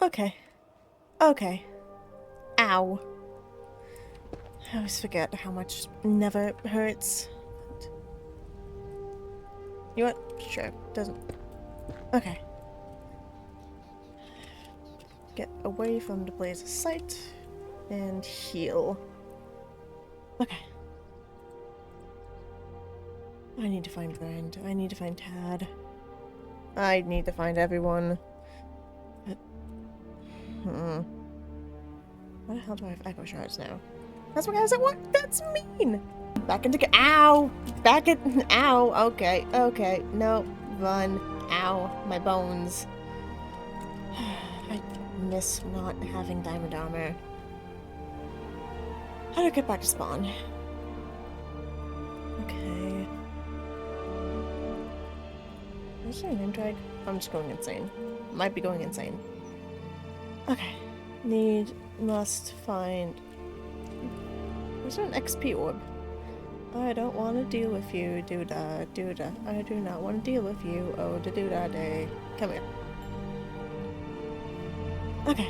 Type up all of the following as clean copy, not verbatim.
Okay. Okay. Ow. I always forget how much never hurts. You know what? Sure. Doesn't. Okay. Get away from the blaze of sight. And heal. Okay. I need to find Brand. I need to find Tad. I need to find everyone. But, Why the hell do I have echo shards now? That's what I was at. What? That's mean! Back into. Ow! Back it. Ow! Okay. Okay. No. Run. Ow. My bones. I miss not having diamond armor. How do I get back to spawn? Okay. Where's my name tag? I'm just going insane. Might be going insane. Okay. Must find... Where's an XP orb? I don't want to deal with you, doodah, doodah. I do not want to deal with you, oh, the doodah day. Come here. Okay.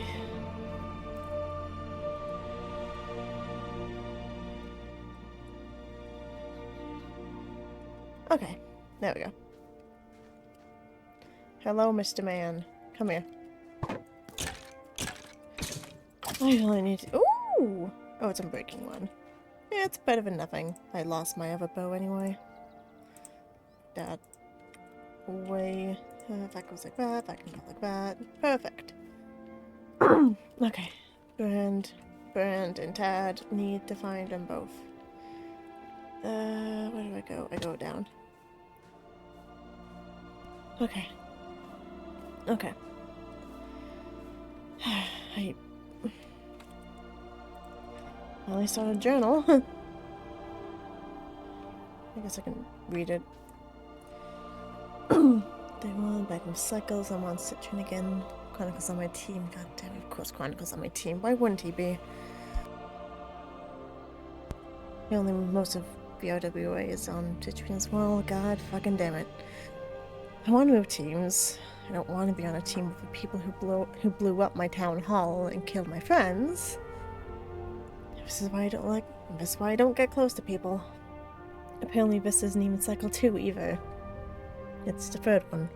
Okay. There we go. Hello, Mr. Man. Come here. I only need to... Ooh! Oh, it's a breaking one. Yeah, it's better than nothing. I lost my other bow anyway. That way. That goes like that. That can go like that. Perfect. Okay. Brand, and Tad need to find them both. Where do I go? I go down. Okay. Okay. I only saw a journal. I guess I can read it. Day 1, back in cycles. I'm on Citron again. Chronicles on my team. God damn it, of course Chronicles on my team. Why wouldn't he be? Only most of BRWA is on Citron as well. God fucking damn it. I want to move teams. I don't want to be on a team with the people who blew up my town hall and killed my friends. This is why I don't like. This is why I don't get close to people. Apparently, this isn't even cycle 2 either. It's the third one.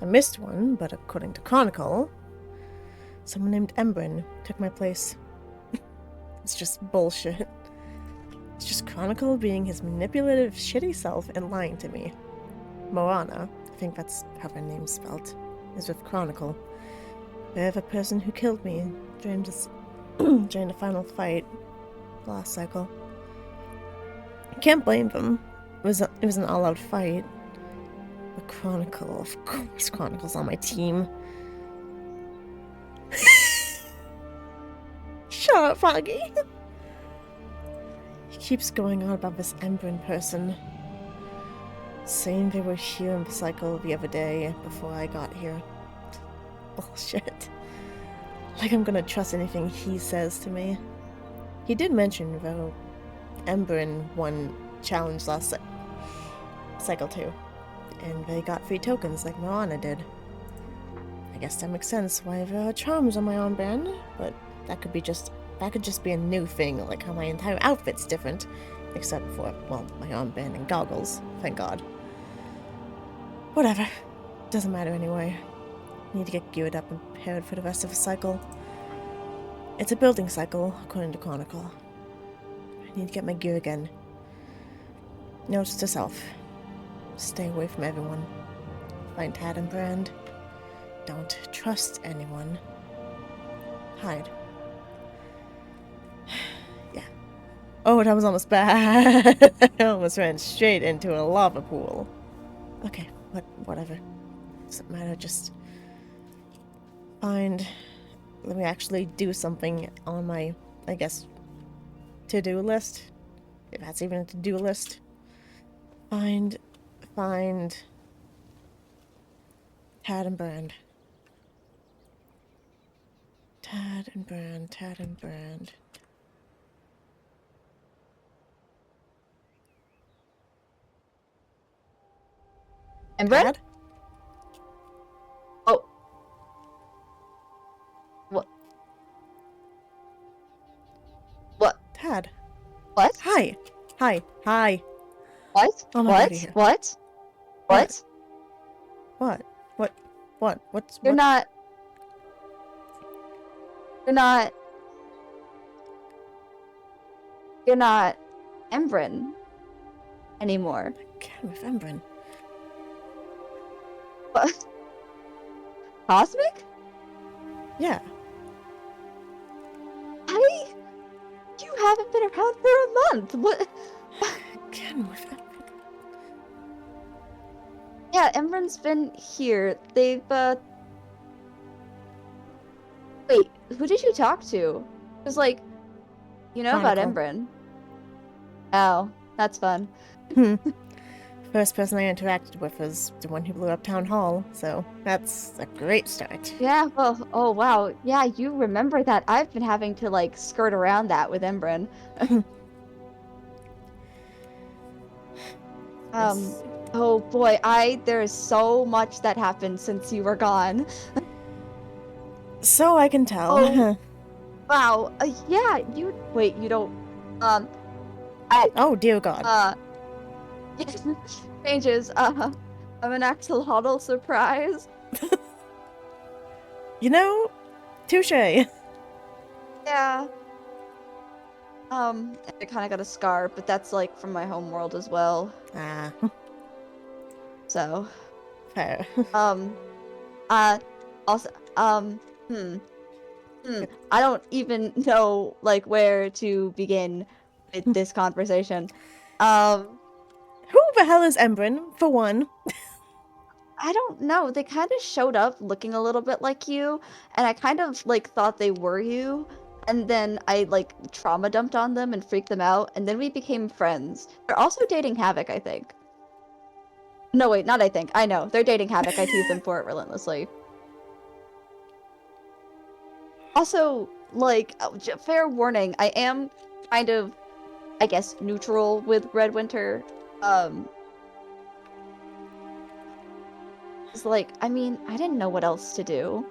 I missed one, but according to Chronicle, someone named Embrin took my place. It's just bullshit. It's just Chronicle being his manipulative, shitty self and lying to me. Moana, I think that's how her name's spelled, is with Chronicle. They're the person who killed me during the final fight last cycle. I can't blame them. It was an all-out fight. But Chronicle, of course, Chronicle's on my team. Shut up, Foggy. He keeps going on about this Embrin person, saying they were here in the cycle the other day before I got here. Bullshit. Like I'm gonna trust anything he says to me. He did mention, though, Embrin won challenge last cycle 2. And they got free tokens like Moana did. I guess that makes sense why there are charms on my armband, but that could just be a new thing, like how my entire outfit's different. Except for, well, my armband and goggles, thank God. Whatever. Doesn't matter anyway. Need to get geared up and prepared for the rest of the cycle. It's a building cycle, according to Chronicle. I need to get my gear again. Notes to self. Stay away from everyone. Find Tad and Brand. Don't trust anyone. Hide. Yeah. Oh, that was almost bad. I almost ran straight into a lava pool. Okay, whatever. Doesn't matter, just let me actually do something on my, I guess, to-do list. If that's even a to-do list. Find Tad and Brand. Tad and Brand. And Brad? Tad? Oh. Hi! Hi! Hi! What? Oh my What? God, here. What? What? What? What? What's You're what? not. You're not. You're not Embrin anymore. Again with Embrin. What? Cosmic? Yeah. You haven't been around for a month. What? Again with Embrin. Yeah, Embrin's been here. They've, Wait, who did you talk to? Cause, like, you know about Chronicle. Embrin. Oh, that's fun. First person I interacted with was the one who blew up Town Hall, so that's a great start. Yeah, well, oh wow. Yeah, you remember that. I've been having to, like, skirt around that with Embrin. Oh boy, there's so much that happened since you were gone. So I can tell. Oh, wow. Yeah, wait, you don't, Oh, dear God. changes, I'm an axolotl surprise. You know, touche. Yeah. I kind of got a scar, but that's, like, from my home world as well. Ah, So, fair. also, I don't even know, like, where to begin with this conversation. Who the hell is Embrin, for one? I don't know. They kind of showed up looking a little bit like you, and I kind of, like, thought they were you, and then I, like, trauma dumped on them and freaked them out, and then we became friends. They're also dating Havoc, I think. No, wait, not I think. I know. They're dating Havoc. I tease them for it relentlessly. Also, like, fair warning, I am kind of, I guess, neutral with Red Winter. It's like, I mean, I didn't know what else to do.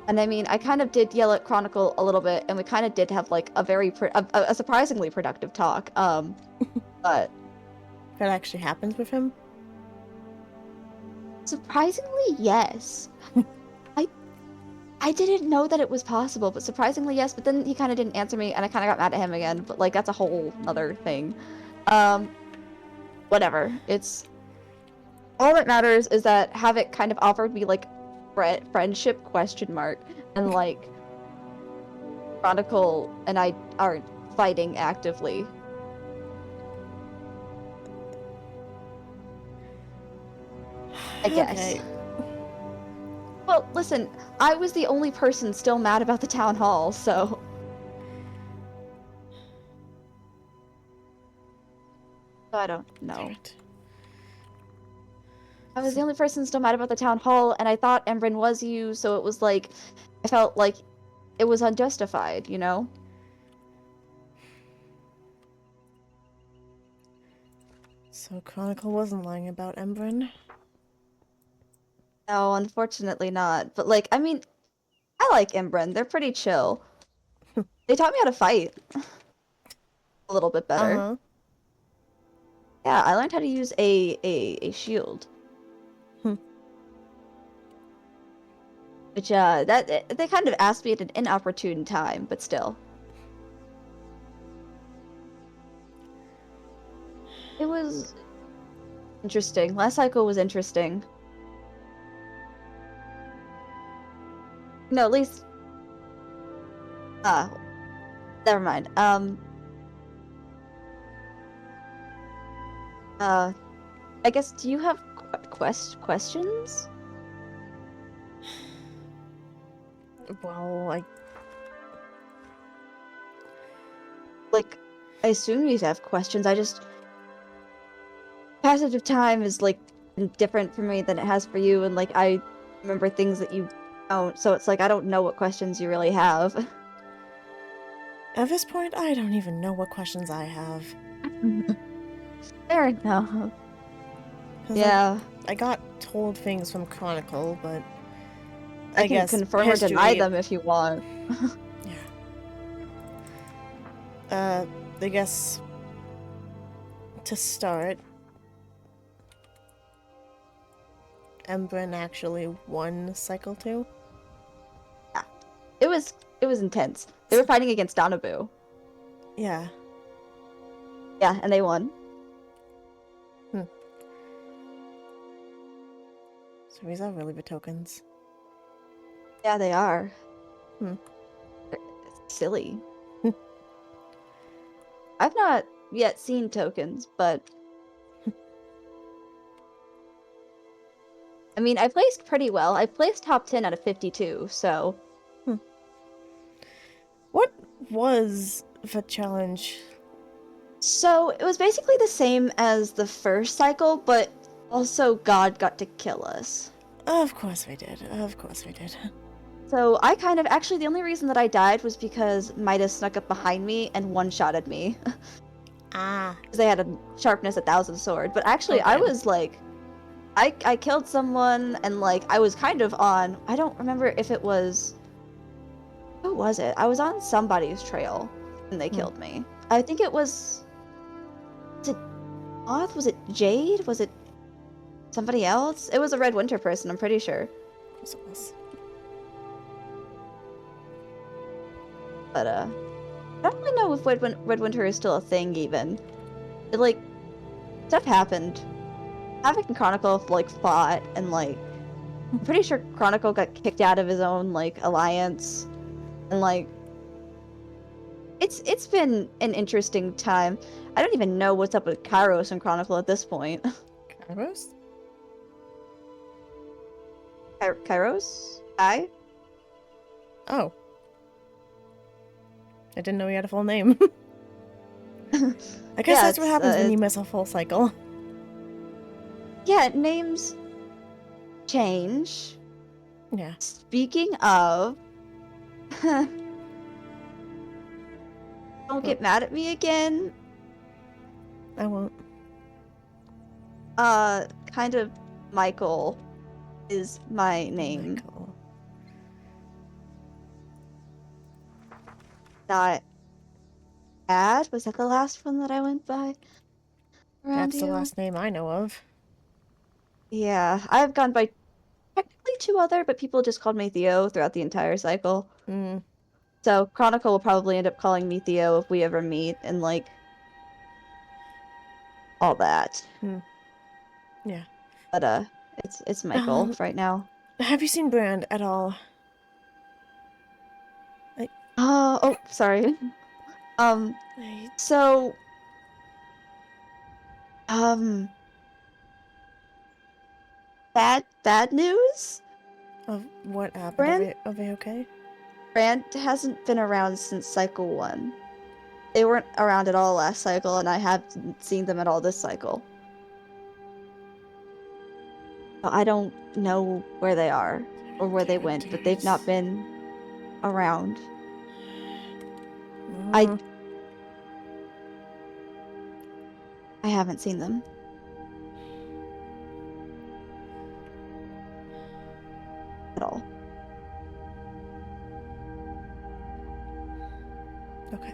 And I mean, I kind of did yell at Chronicle a little bit, and we kind of did have, like, a very, a surprisingly productive talk. But That actually happens with him? surprisingly, yes. I didn't know that it was possible, but surprisingly, yes. But then he kind of didn't answer me, and I kind of got mad at him again. But, like, that's a whole other thing. Whatever. It's all that matters is that Havoc kind of offered me, like, friendship question mark, and, like, Chronicle and I are fighting actively. I guess. Okay. Well, listen, I was the only person still mad about the town hall, so I don't know. I was the only person still mad about the town hall, and I thought Embrin was you, so it was like, I felt like it was unjustified, you know? So Chronicle wasn't lying about Embrin? No, unfortunately not. But, like, I mean, I like Embrin. They're pretty chill. They taught me how to fight a little bit better. Uh-huh. Yeah, I learned how to use a shield. Which, they kind of asked me at an inopportune time, but still. It was interesting. Last cycle was interesting. No, at least... never mind. I guess, do you have questions? Well, Like, I assume you have questions. I just... Passage of time is, like, different for me than it has for you, and, like, I remember things that you don't, so it's like, I don't know what questions you really have. At this point, I don't even know what questions I have. Fair enough. Yeah. I got told things from Chronicle, but I can guess confirm history... or deny them if you want. Yeah. I guess to start, Embrun actually won Cycle 2. Yeah. It was intense. They were fighting against Donabu. Yeah. Yeah, and they won. So these are really the tokens. Yeah, they are. Hmm. It's silly. I've not yet seen tokens, but I mean, I placed pretty well. I placed top 10 out of 52, so What was the challenge? so it was basically the same as the first cycle, but also God got to kill us. Of course we did. Of course we did. So I kind of actually the only reason that I died was because Midas snuck up behind me and one-shotted me. Ah. Because they had a sharpness 1,000 sword. But actually, I Okay. was like, I killed someone and like I was kind of on. I don't remember if it was. Who was it? I was on somebody's trail and they killed me. I think it was. Was it Moth? Was it Jade? Was it somebody else? It was a Red Winter person. I'm pretty sure. Of course it was. But I don't really know if Red Winter is still a thing even. It like stuff happened. Havoc and Chronicle like fought and like I'm pretty sure Chronicle got kicked out of his own like alliance and like it's been an interesting time. I don't even know what's up with Kairos and Chronicle at this point. Kairos? Kairos? I? Oh. I didn't know he had a full name. I guess Yeah, that's what happens when you miss a full cycle. Yeah, names change. Yeah. Speaking of, don't get mad at me again. I won't. Kind of Michael is my name. Michael. Not Ad? Was that the last one that I went by around That's the you? last name I know of. Yeah, I've gone by technically two other, but people just called me Theo throughout the entire cycle. Hmm. So Chronicle will probably end up calling me Theo if we ever meet and like all that. Yeah. But it's Michael right now. Have you seen Brand at all? Oh, sorry. Um, I, so um bad news? of what happened? Brand Are they okay? Brand hasn't been around since cycle 1. They weren't around at all last cycle, and I haven't seen them at all this cycle. I don't know where they are or where they went, but they've not been around. I haven't seen them at all. Okay.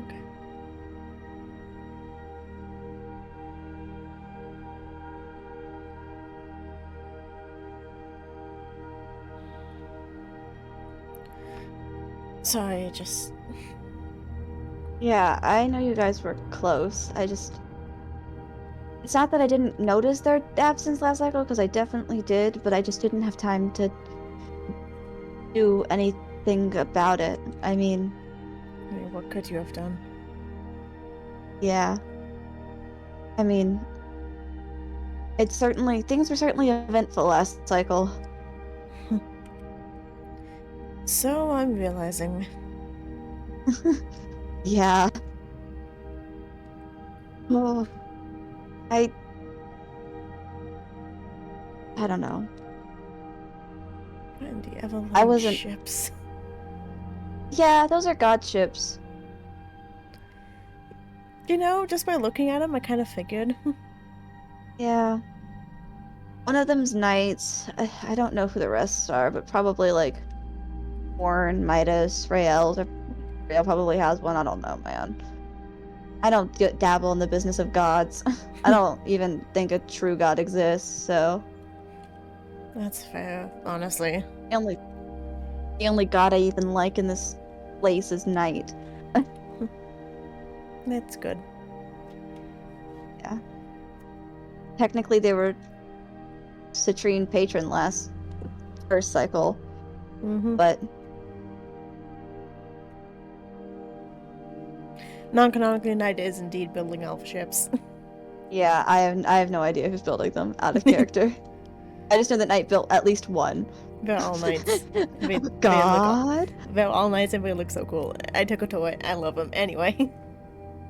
Okay. Sorry, just... Yeah, I know you guys were close. It's not that I didn't notice their absence last cycle, because I definitely did, but I just didn't have time to do anything about it. I mean, what could you have done? yeah. I mean, things were certainly eventful last cycle. So I'm realizing. Yeah. Oh, I don't know. And the Evelyn I wasn't. ships. Yeah, those are god ships. You know, just by looking at them, I kind of figured. Yeah. One of them's knights. I don't know who the rest are, but probably like Warren, Midas, Rael. Rael probably has one. I don't know, man. I don't dabble in the business of gods. I don't even think a true god exists, so That's fair, honestly. the only the only god I even like in this place is Knight. That's good. Yeah. Technically they were Citrine patron first cycle, but non-canonically, Knight is indeed building elf ships. yeah, I have no idea who's building them out of character. I just know that Knight built at least one. They're all knights. God? They're all knights and they look so cool. I took a toy. I love them. Anyway.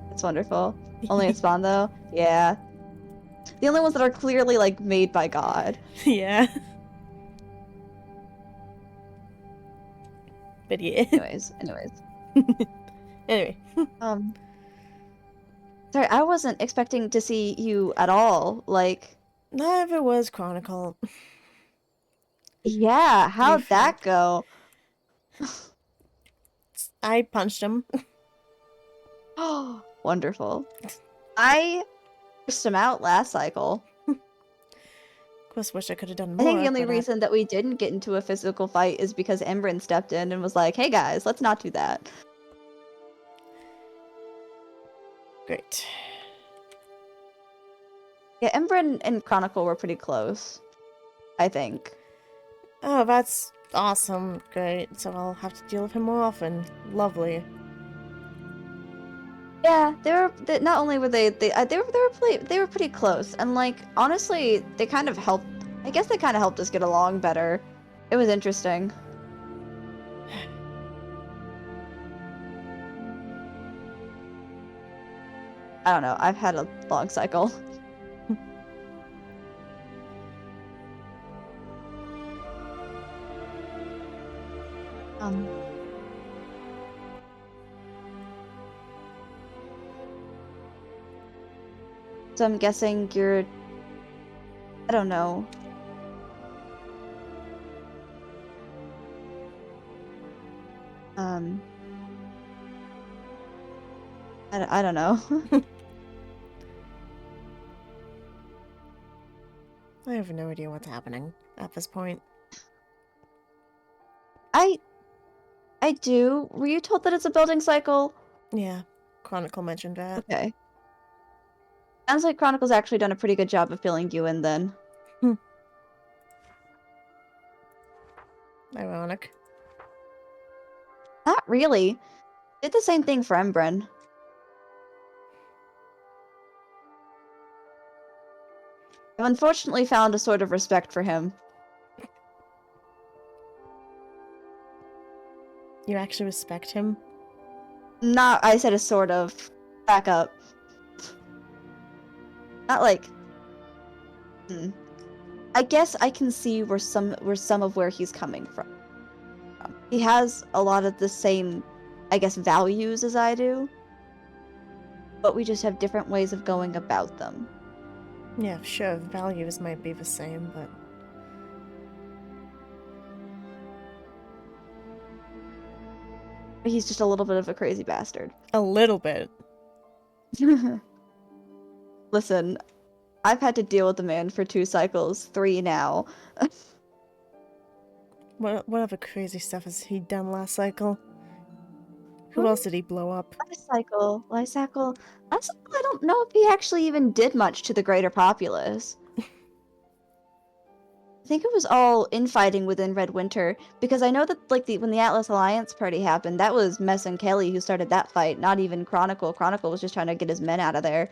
That's wonderful. Only at spawn though? Yeah. The only ones that are clearly like made by God. Yeah. But yeah. Anyways. Anyway. Sorry, I wasn't expecting to see you at all. Like, Never was Chronicle. yeah, how'd that go? I punched him. Oh, wonderful. I pushed him out last cycle. Of course, wish I could have done more. I think the only reason that we didn't get into a physical fight is because Embryn stepped in and was like, hey guys, let's not do that. Great. Yeah, Embryn and Chronicle were pretty close, I think. Oh, that's awesome. Great. So I'll have to deal with him more often. Lovely. Yeah, not only were they were pretty close, and like honestly, they kind of helped. I guess they kind of helped us get along better. It was interesting. I don't know. I've had a long cycle. So I'm guessing you're... I don't know. I don't know. I have no idea what's happening at this point. I do. Were you told that it's a building cycle? Yeah, Chronicle mentioned that. Okay. Sounds like Chronicle's actually done a pretty good job of filling you in then. Ironic. Not really. Did the same thing for Embryn. I've unfortunately found a sort of respect for him. You actually respect him? Not, I said a sort of. Back up. Not like... I guess I can see where some of where he's coming from. He has a lot of the same, I guess, values as I do. But we just have different ways of going about them. Yeah, sure, values might be the same, but... He's just a little bit of a crazy bastard. A little bit. Listen, I've had to deal with the man for 2 cycles, 3 now. What other crazy stuff has he done last cycle? Who else did he blow up? Last cycle, I don't know if he actually even did much to the greater populace. I think it was all infighting within Red Winter, because I know that like when the Atlas Alliance party happened, that was Mess and Kelly who started that fight, not even Chronicle. Chronicle was just trying to get his men out of there.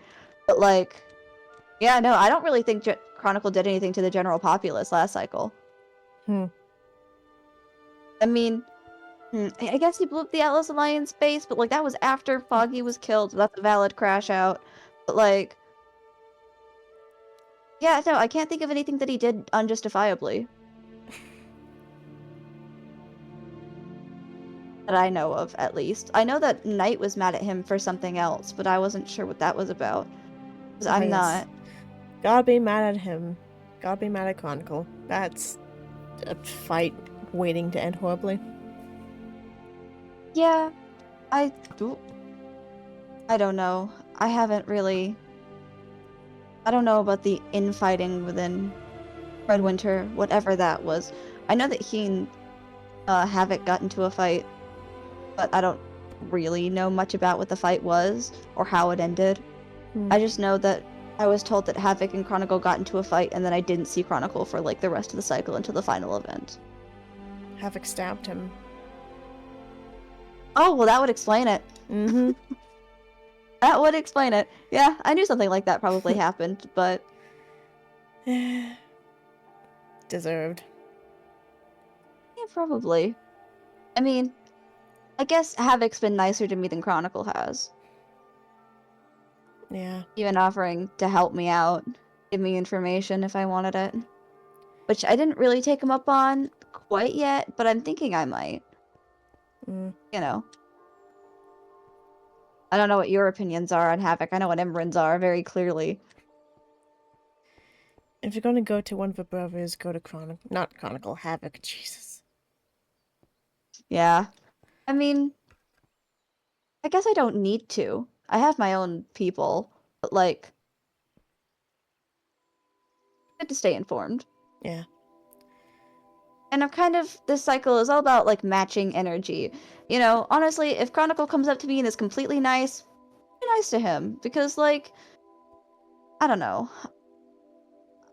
But like, yeah, no, I don't really think Chronicle did anything to the general populace last cycle. I mean, I guess he blew up the Atlas Alliance base, but like that was after Foggy was killed, so that's a valid crash out. But like, yeah, no, I can't think of anything that he did unjustifiably. That I know of, at least. I know that Knight was mad at him for something else, but I wasn't sure what that was about. 'Cause I'm not. Gotta be mad at him. Gotta be mad at Chronicle. That's a fight waiting to end horribly. Yeah, I don't know. I haven't really. I don't know about the infighting within Winter, whatever that was. I know that he and Havoc got into a fight, but I don't really know much about what the fight was or how it ended. I just know that I was told that Havoc and Chronicle got into a fight, and then I didn't see Chronicle for like the rest of the cycle until the final event. Havoc stabbed him. Oh, well, that would explain it. Mm-hmm. That would explain it. Yeah, I knew something like that probably happened, but Deserved. yeah, probably. I mean, I guess Havoc's been nicer to me than Chronicle has. Yeah. Even offering to help me out, give me information if I wanted it. Which I didn't really take him up on quite yet, but I'm thinking I might. Mm. You know. I don't know what your opinions are on Havoc. I know what Imran's are very clearly. If you're gonna go to one of the brothers, go to not Chronicle, Havoc. Jesus. Yeah. I mean, I guess I don't need to. I have my own people, but like, good to stay informed. Yeah. And I'm kind of, this cycle is all about like matching energy. You know, honestly, if Chronicle comes up to me and is completely nice, be nice to him. Because like, I don't know.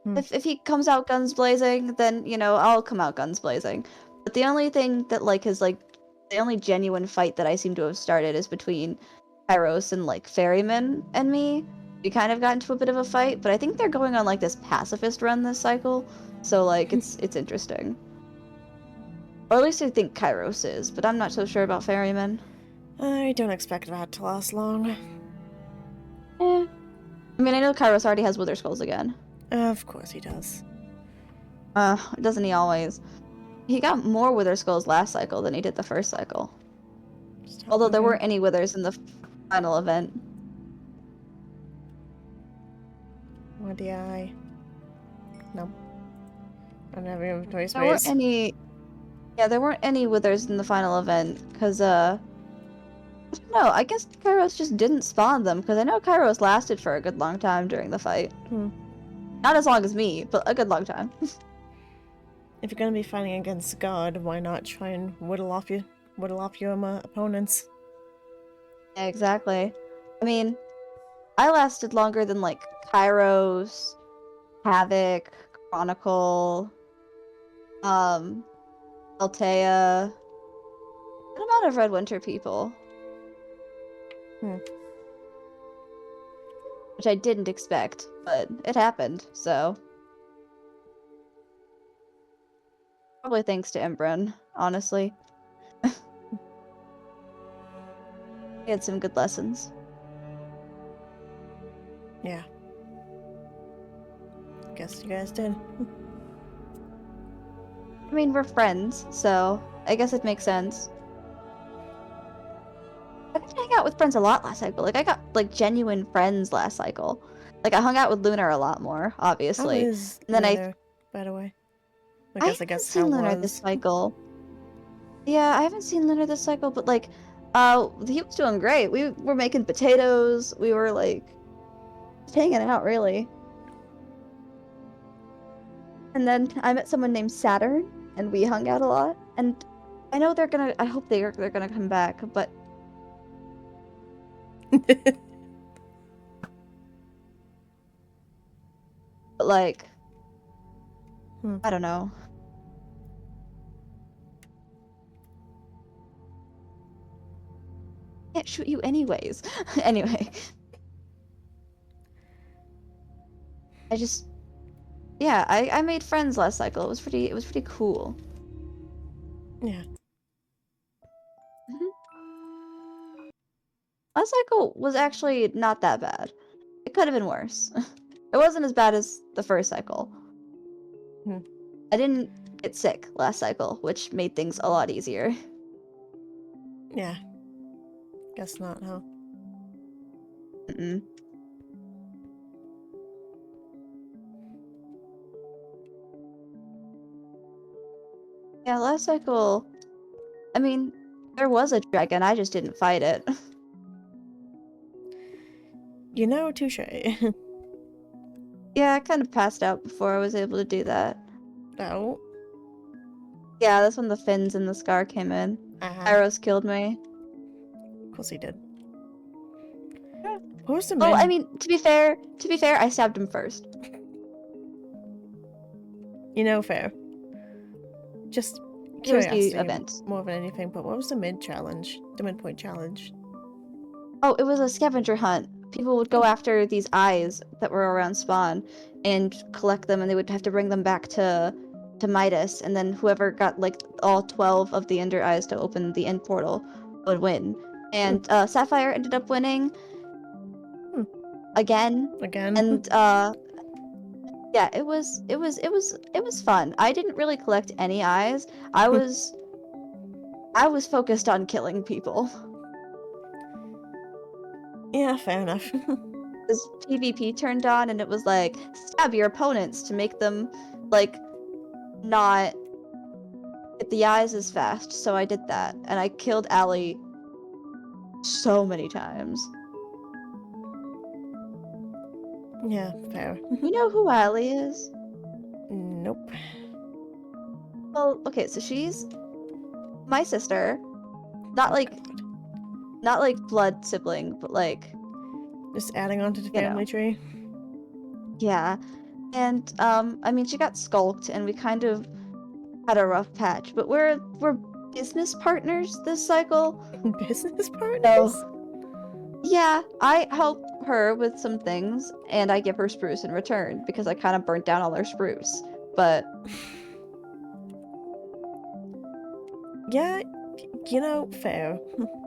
If he comes out guns blazing, then, you know, I'll come out guns blazing. But the only thing that like is like, the only genuine fight that I seem to have started is between Kairos and like Ferryman and me. We kind of got into a bit of a fight, but I think they're going on like this pacifist run this cycle. So like it's interesting. Or at least I think Kairos is, but I'm not so sure about Ferryman. I don't expect that to last long. Eh. I mean, I know Kairos already has Wither Skulls again. Of course he does. Doesn't he always? He got more Wither Skulls last cycle than he did the first cycle. Although there weren't any Withers in the final event. What do I? No. I don't have inventory There weren't space. any. Yeah, there weren't any Withers in the final event, because, I don't know, I guess Kairos just didn't spawn them, because I know Kairos lasted for a good long time during the fight. Not as long as me, but a good long time. If you're gonna be fighting against God, why not try and whittle off your opponents? Yeah, exactly. I mean, I lasted longer than, like, Kairos, Havoc, Chronicle, Altea, good amount of Red Winter people. Which I didn't expect, but it happened, so. Probably thanks to Embrun, honestly. He had some good lessons. Yeah. Guess you guys did. I mean, we're friends, so I guess it makes sense. I got to hang out with friends a lot last cycle. Like, I got, like, genuine friends last cycle. Like, I hung out with Lunar a lot more, How obviously. is And then Lunar, by the way? I I haven't guess how seen Lunar this was. cycle. Yeah, I haven't seen Lunar this cycle, but, like, he was doing great. We were making potatoes. We were, like, just hanging out, really. And then I met someone named Saturn, and we hung out a lot. And I know they're gonna. I hope they're gonna come back, but like, I don't know. Can't shoot you anyways. Anyway, I just, yeah, I made friends last cycle. It was pretty cool. Yeah. Last cycle was actually not that bad. It could have been worse. It wasn't as bad as the first cycle. I didn't get sick last cycle, which made things a lot easier. Yeah. Guess not, huh? Yeah, last cycle, I mean, there was a dragon, I just didn't fight it. You know, touche. Yeah, I kind of passed out before I was able to do that. Oh. Yeah, that's when the fins and the scar came in. Arrows killed me. Of course he did. What was the Oh, I mid? mean, to be fair, I stabbed him first. You know, fair. Just It was the curiosity event. more than anything, but what was the mid challenge? The midpoint challenge? Oh, it was a scavenger hunt. People would go after these eyes that were around spawn and collect them, and they would have to bring them back to Midas, and then whoever got like all 12 of the Ender eyes to open the end portal would win. And Sapphire ended up winning again. Again? And yeah, it was fun. I didn't really collect any eyes. I was focused on killing people. Yeah, fair enough. This PvP turned on and it was like stab your opponents to make them like not get the eyes as fast. So I did that and I killed Allie so many times. Yeah, fair. You know who Allie is? Nope. Well, okay, so she's my sister. Not like blood sibling, but like, Just adding on to the you know. family tree. Yeah. And I mean she got skulked and we kind of had a rough patch, but we're business partners this cycle. Business partners? So yeah, I help her with some things and I give her spruce in return because I kind of burnt down all her spruce. But Yeah, you know, fair.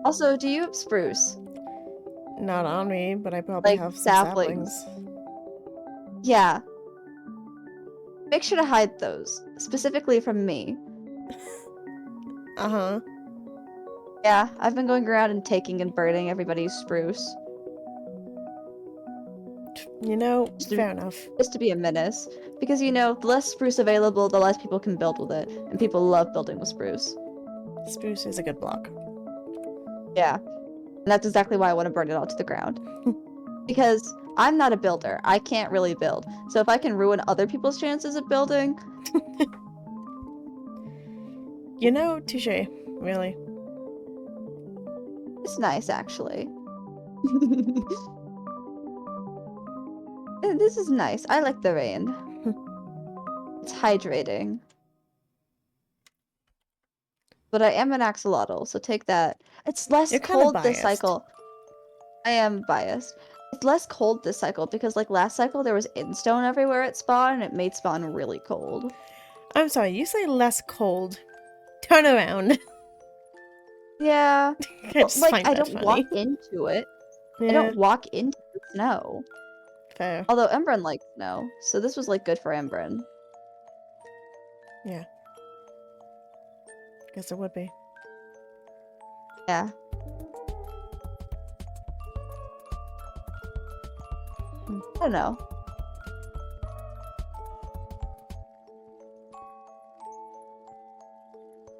also, do you have spruce? Not on me, but I probably Like have some saplings? saplings. Yeah. Make sure to hide those, specifically from me. Uh-huh. Yeah, I've been going around and taking and burning everybody's spruce. You know, Just to, fair enough. just to be a menace. Because, you know, the less spruce available, the less people can build with it. And people love building with spruce. Spruce is a good block. Yeah. And that's exactly why I want to burn it all to the ground. Because I'm not a builder. I can't really build. So if I can ruin other people's chances of building... You know, touche. Really. It's nice, actually. This is nice. I like the rain. It's hydrating. But I am an axolotl, so take that. It's less You're kind of cold this biased. cycle. I am biased. It's less cold this cycle because, like, last cycle there was endstone everywhere at spawn and it made spawn really cold. I'm sorry, you say less cold. Turn around. Yeah. I Well, just like, find I that don't walk funny. into it. Yeah, I don't walk into the snow. fair. Although Embrun likes snow, so this was, like, good for Embrun. Yeah. Guess it would be. Yeah. I don't know.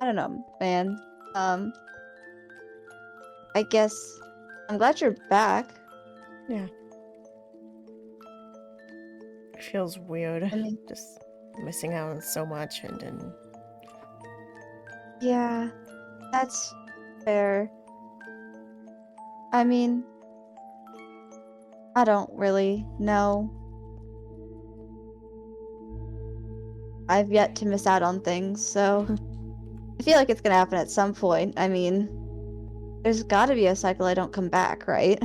I don't know, man. I guess I'm glad you're back. Yeah. It feels weird. I mean, Just missing out on so much and then... yeah, that's fair. I mean, I don't really know. I've yet to miss out on things, so I feel like it's gonna happen at some point. I mean, there's gotta be a cycle I don't come back, right?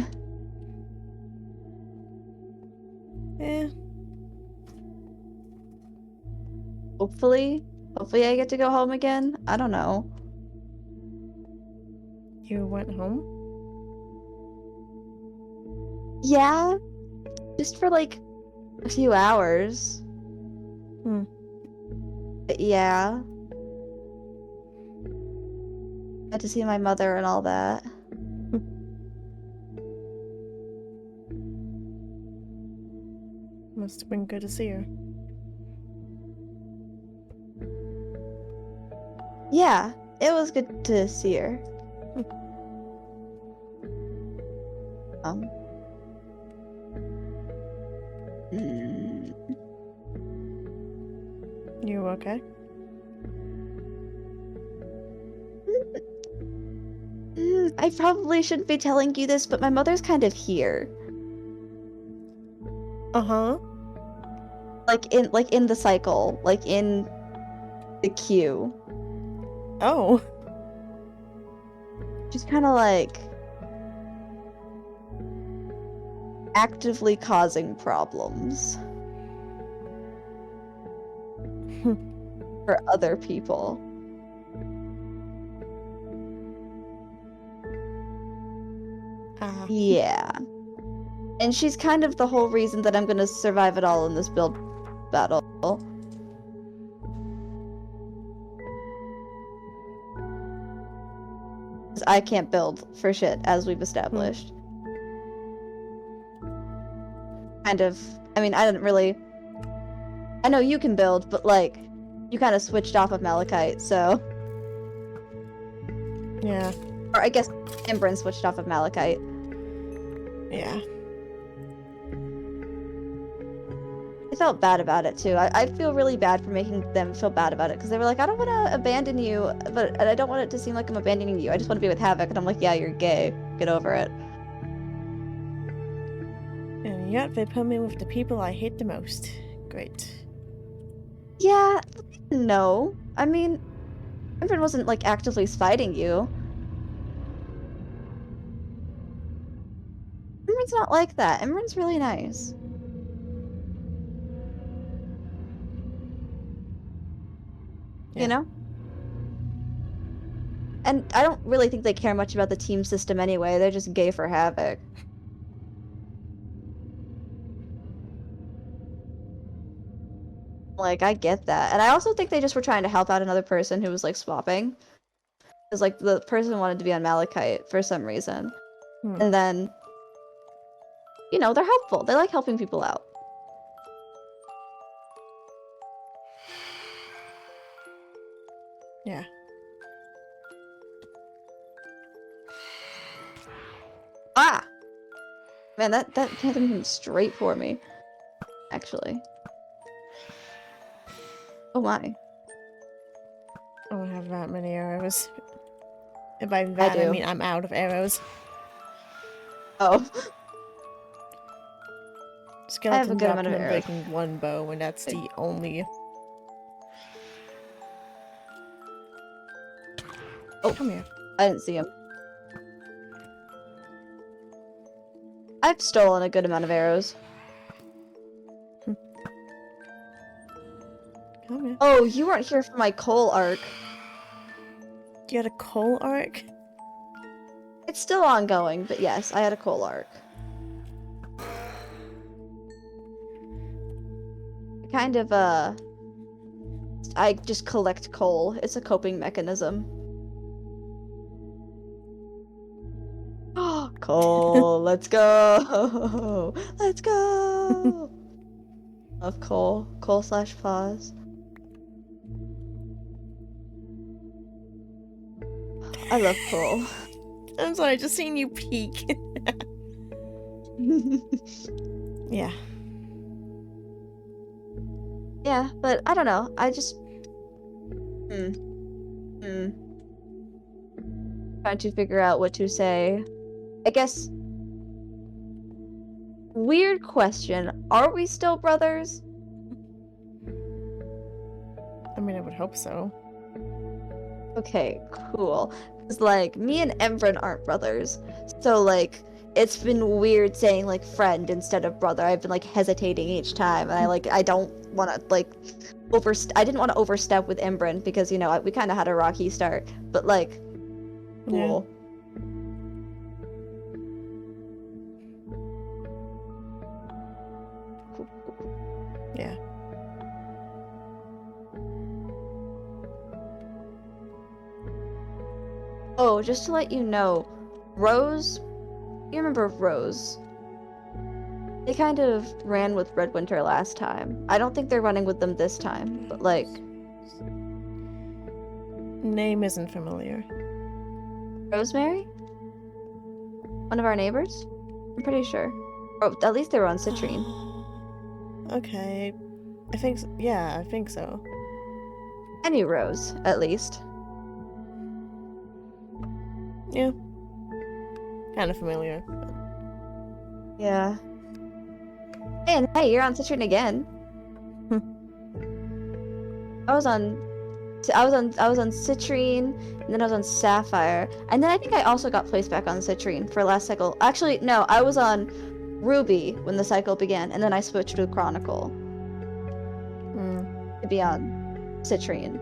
Eh. Hopefully. Hopefully I get to go home again. I don't know. You went home? Yeah, just for like a few hours. Hmm. But yeah. Got to see my mother and all that. Must have been good to see her. Yeah, it was good to see her. Um. mm, You okay? I probably shouldn't be telling you this, but my mother's kind of here. Uh-huh. Like in the cycle, like in the queue. Oh. She's kind of like actively causing problems for other people. Yeah. And she's kind of the whole reason that I'm gonna survive it all in this build battle. 'Cause I can't build for shit, as we've established. Kind of. I mean, I didn't really. I know you can build, but like, you kind of switched off of Malachite, so. Yeah. Or I guess Embryn switched off of Malachite. Yeah. I felt bad about it too. I feel really bad for making them feel bad about it because they were like, I don't want to abandon you, but I don't want it to seem like I'm abandoning you. I just want to be with Havoc. And I'm like, yeah, you're gay. Get over it. And yet they put me with the people I hate the most. Great. Yeah, no. I mean, Embryn wasn't like actively fighting you. Embryn's not like that. Embryn's really nice. Yeah. You know? And I don't really think they care much about the team system anyway. They're just gay for Havoc. Like, I get that. And I also think they just were trying to help out another person who was, like, swapping. Because, like, the person wanted to be on Malachite for some reason. And then, you know, they're helpful. They like helping people out. Yeah. Ah! Man, that Phantom came straight for me. Actually. Oh my. I don't have that many arrows. And by that, do. I mean I'm out of arrows. Oh. Skeleton good dropped amount of and I'm arrows. breaking one bow, and that's the only... Oh, come here. I didn't see him. I've stolen a good amount of arrows. Come here. Oh, you weren't here for my coal arc. You had a coal arc? It's still ongoing, but yes, I had a coal arc. Kind of, I just collect coal. It's a coping mechanism. Oh, coal, let's go! Let's go! Love coal. Coal/pause. I love coal. I'm sorry, I just seen you peek. Yeah. Yeah, but I don't know. I just... Trying to figure out what to say. I guess... Weird question. Are we still brothers? I mean, I would hope so. Okay, cool. Because, like, me and Embryn aren't brothers. So, like, it's been weird saying, like, friend instead of brother. I've been, like, hesitating each time. And I don't want to, like, I didn't want to overstep with Embryn because, you know, we kind of had a rocky start. But, like, cool. Yeah. Oh, just to let you know, Rose, you remember Rose? They kind of ran with Redwinter last time. I don't think they're running with them this time, but like... Name isn't familiar. Rosemary? One of our neighbors? I'm pretty sure. Or at least they were on Citrine. Okay. I think so. Yeah, I think so. I knew Rose, at least. Yeah. Kind of familiar. But... Yeah. And hey, you're on Citrine again. I was on Citrine, and then I was on Sapphire, and then I think I also got placed back on Citrine for last cycle. Actually, no, I was on Ruby when the cycle began, and then I switched to Chronicle to be on Citrine,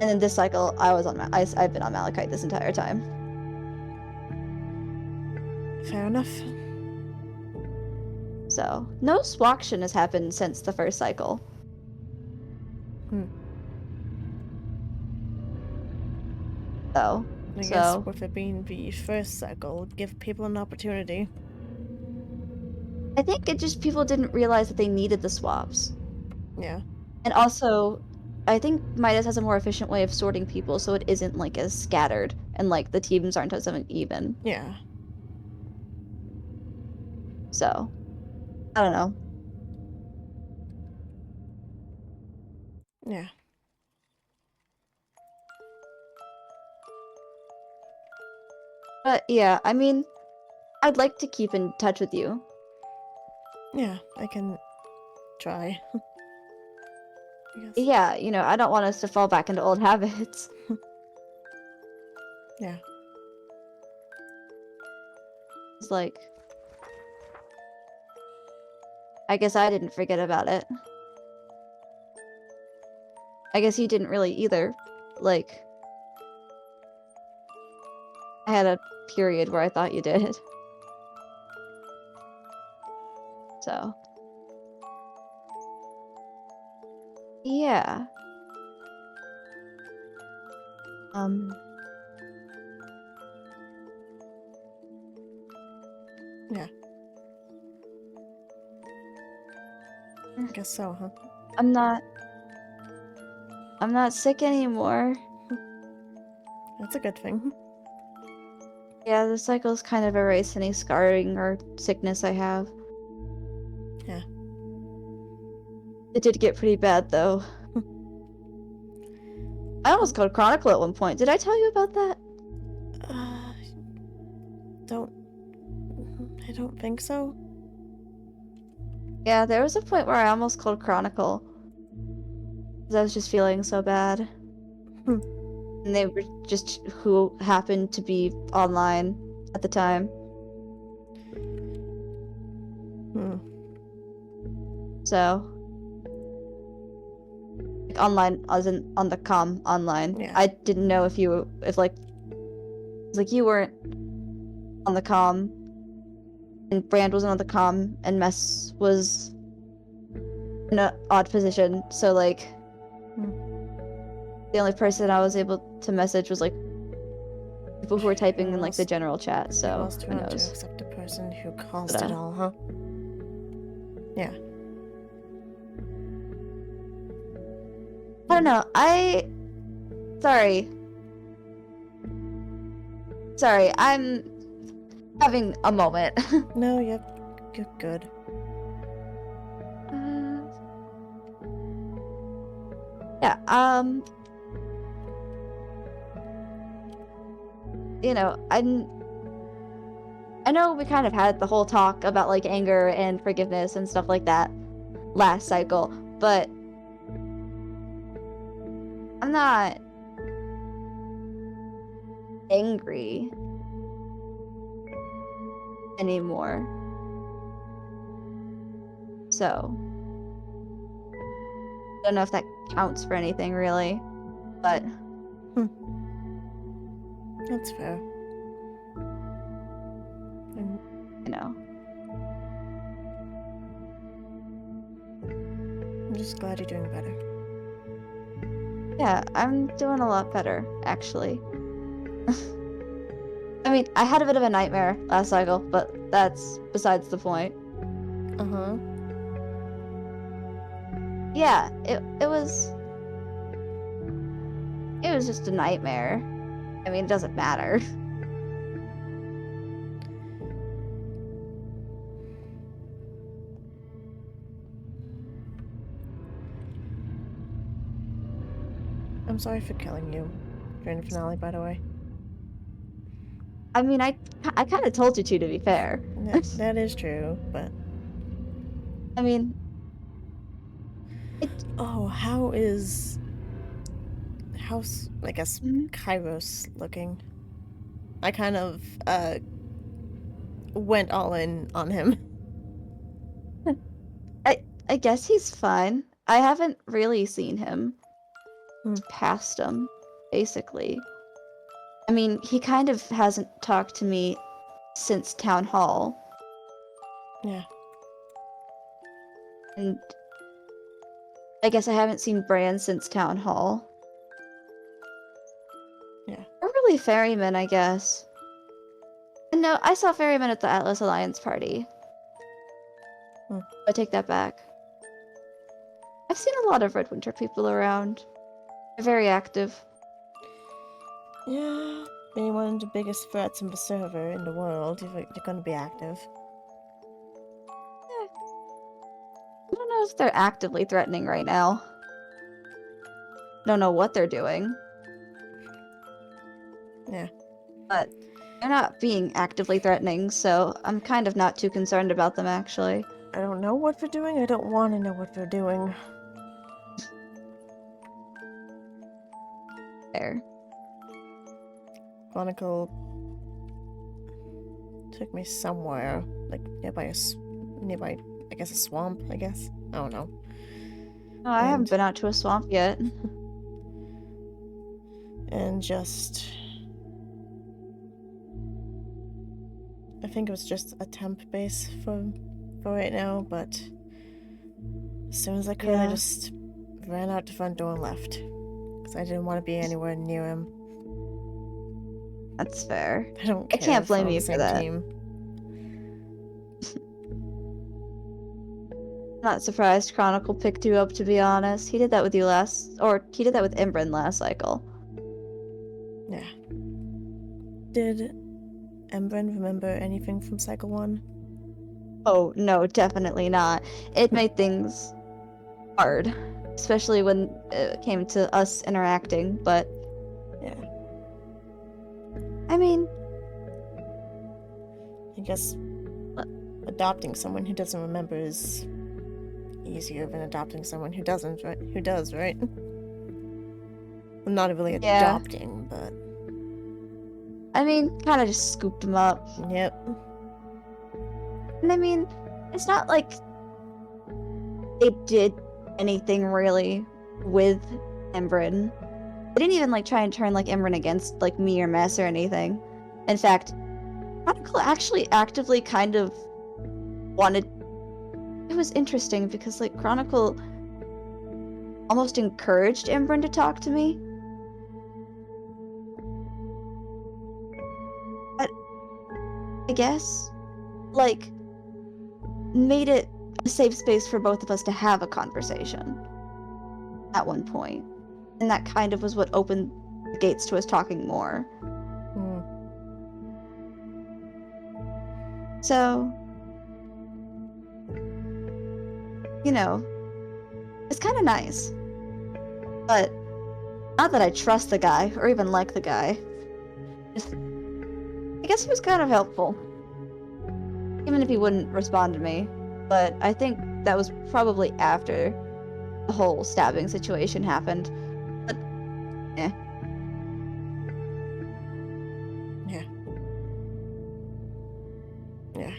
and then this cycle I was on. I've been on Malachite this entire time. Fair enough. So no swaction has happened since the first cycle. I guess with it being the first cycle, give people an opportunity. I think it just people didn't realize that they needed the swaps. Yeah. And also, I think Midas has a more efficient way of sorting people, so it isn't like as scattered and like the teams aren't as even. Yeah. So, I don't know. Yeah. But yeah, I mean, I'd like to keep in touch with you. Yeah, I can try. Yeah, you know, I don't want us to fall back into old habits. Yeah. It's like, I guess I didn't forget about it. I guess you didn't really either. Like, I had a period where I thought you did. So. Yeah. Yeah. I guess so, huh? I'm not sick anymore. That's a good thing. Yeah, the cycle's kind of erased any scarring or sickness I have. Yeah. It did get pretty bad, though. I almost called Chronicle at one point. Did I tell you about that? I don't think so. Yeah, there was a point where I almost called Chronicle. Because I was just feeling so bad. And they were just who happened to be online at the time. So, like online, as in on the comm online. Yeah. I didn't know if you weren't on the comm, and Brand wasn't on the comm, and Mess was in an odd position. So like, the only person I was able to message was like people who were typing in like the general chat. So who knows? Except the person who caused it all, huh? Yeah. I don't know. Sorry, I'm having a moment. No, you're good. Yeah, you know, I know we kind of had the whole talk about like anger and forgiveness and stuff like that last cycle, but I'm not angry anymore. So, I don't know if that counts for anything really, but That's fair. And, you know, I'm just glad you're doing better. yeah, I'm doing a lot better, actually. I mean, I had a bit of a nightmare last cycle, but that's besides the point. Uh-huh. Yeah, it was it was just a nightmare. I mean, it doesn't matter. I'm sorry for killing you during the finale, by the way. I mean, I kind of told you to be fair. That is true, but... I mean, it. Oh, how's, I guess, Mhm. Kairos looking? I kind of, went all in on him. I guess he's fine. I haven't really seen him Hmm. past him, basically. I mean, he kind of hasn't talked to me since town hall, Yeah. and I guess I haven't seen Bran since town hall. Yeah. Or really Ferryman, I guess. And no, I saw Ferryman at the Atlas Alliance party. Hmm. I take that back. I've seen a lot of Red Winter people around. They're very active. Yeah. Being one of the biggest threats in the server in the world, you're gonna be active. I don't know if they're actively threatening right now. I don't know what they're doing. Yeah. But they're not being actively threatening, so I'm kind of not too concerned about them, actually. I don't know what they're doing. I don't want to know what they're doing. There. Chronicle took me somewhere, like nearby, I guess a swamp. I guess I don't know. No, I haven't And- been out to a swamp yet. And just, I think it was just a temp base for right now. But as soon as I could, I Yeah. just ran out the front door and left because I didn't want to be anywhere near him. That's fair. I don't I care. can't if we're blame on you the for same that. team. Not surprised Chronicle picked you up, to be honest. He did that with you he did that with Imbryn last cycle. Yeah. Did Embren remember anything from Cycle 1? Oh, no, definitely not. It made things hard, especially when it came to us interacting, but Yeah. I mean, I guess adopting someone who doesn't remember is easier than adopting someone who doesn't, right? Who does, right? Well, not really yeah. adopting, but... I mean, kind of just scooped him up. Yep. And I mean, it's not like they did anything really with Embryn. They didn't even like try and turn like Embryn against like me or Mess or anything. In fact, Chronicle actually actively kind of wanted. It was interesting because like Chronicle almost encouraged Embryn to talk to me. But I guess like made it a safe space for both of us to have a conversation at one point. And that kind of was what opened the gates to us talking more. Hmm. So, you know, it's kind of nice. But not that I trust the guy or even like the guy. Just, I guess he was kind of helpful. Even if he wouldn't respond to me. But I think that was probably after the whole stabbing situation happened. But, eh. Yeah. Yeah.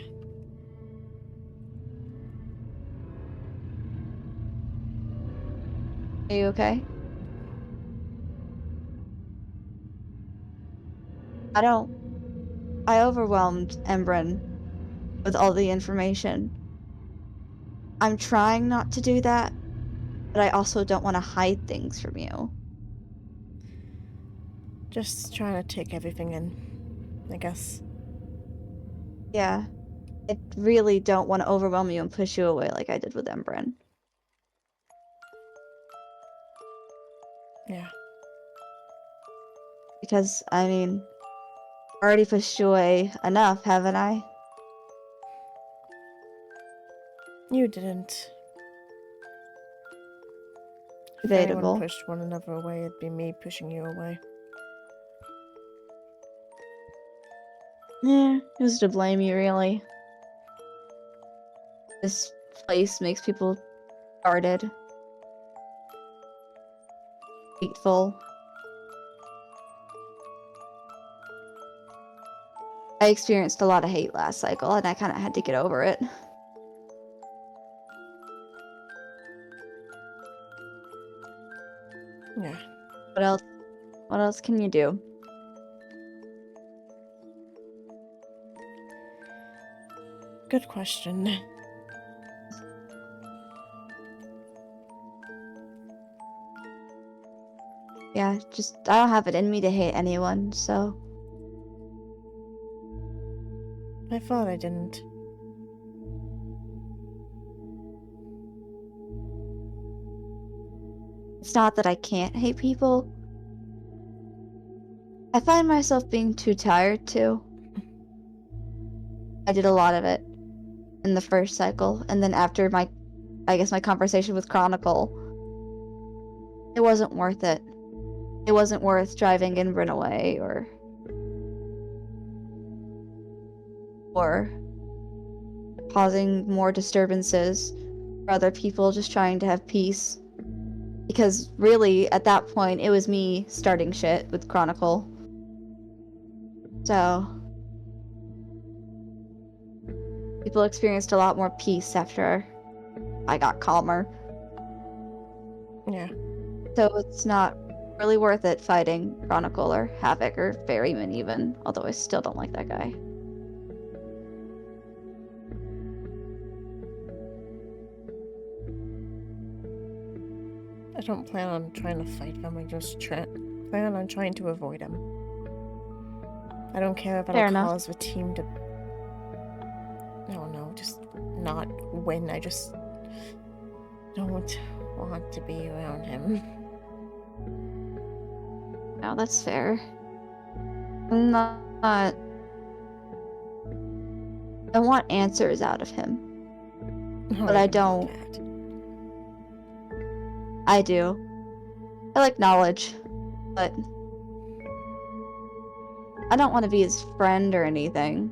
Are you okay? I overwhelmed Embryn with all the information. I'm trying not to do that, but I also don't want to hide things from you. Just trying to take everything in, I guess. Yeah. I really don't want to overwhelm you and push you away like I did with Embryn. Yeah. Because, I mean, already pushed you away enough, haven't I? You didn't. If anyone Debatable. pushed one another away, it'd be me pushing you away. Yeah, who's to blame you, really? This place makes people guarded, hateful. I experienced a lot of hate last cycle, and I kind of had to get over it. Yeah. What else? What else can you do? Good question. Yeah, just I don't have it in me to hate anyone, so I thought I didn't. it's not that I can't hate people. I find myself being too tired too. I did a lot of it in the first cycle, and then after I guess my conversation with Chronicle, it wasn't worth it. It wasn't worth driving in Runaway or causing more disturbances for other people just trying to have peace. Because really, at that point, it was me starting shit with Chronicle. So, people experienced a lot more peace after I got calmer. Yeah. So it's not really worth it fighting Chronicle or Havoc or Ferryman even, although I still don't like that guy. I don't plan on trying to fight them, I just plan on trying to avoid them. I don't care if Fair it'll enough. cause the team to... I don't know, just not win. I just don't want to be around him. No, that's fair. I'm not. I want answers out of him, but I don't. I do. I like knowledge, but I don't want to be his friend or anything.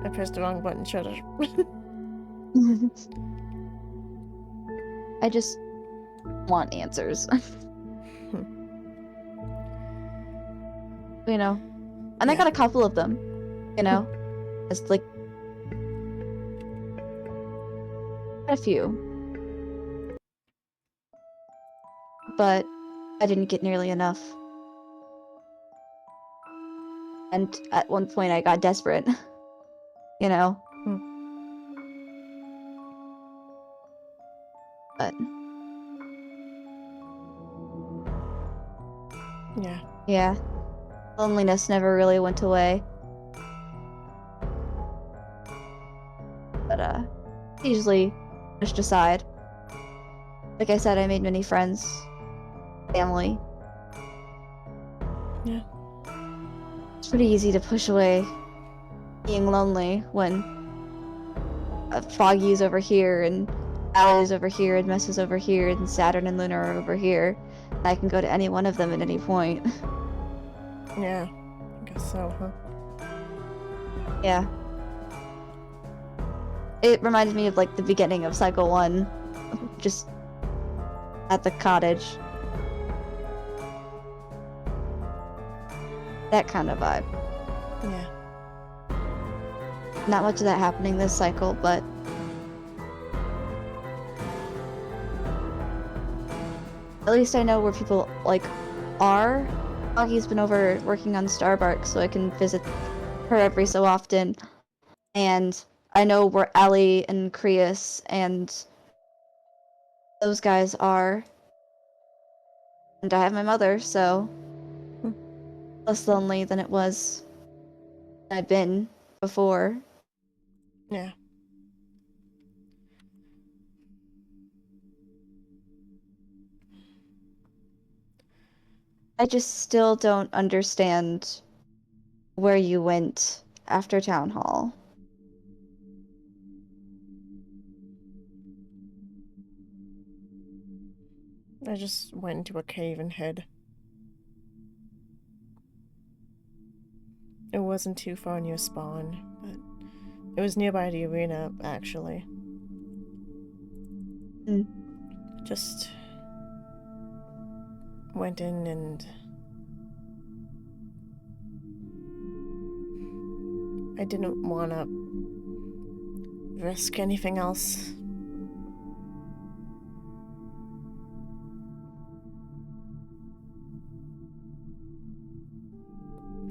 I pressed the wrong button, shut it. I just want answers. You know? And I got a couple of them, you know? It's like a few. But I didn't get nearly enough. And at one point I got desperate. You know? But Yeah. yeah. Loneliness never really went away. But usually pushed aside. Like I said, I made many friends. Family. Yeah. It's pretty easy to push away being lonely when Foggy's over here and Allie's over here and Mess is over here and Saturn and Luna are over here. And I can go to any one of them at any point. Yeah. I guess so, huh? Yeah. It reminded me of like the beginning of Cycle 1. Just at the cottage. That kind of vibe. Yeah. Not much of that happening this cycle, but at least I know where people like are. Foggy's been over working on Starbark, so I can visit her every so often. And I know where Allie and Creus and those guys are. And I have my mother, so less lonely than it was I've been before. Yeah. I just still don't understand where you went after town hall. I just went into a cave and hid. It wasn't too far near spawn, but it was nearby the arena, actually. Mm. Just went in and I didn't want to risk anything else.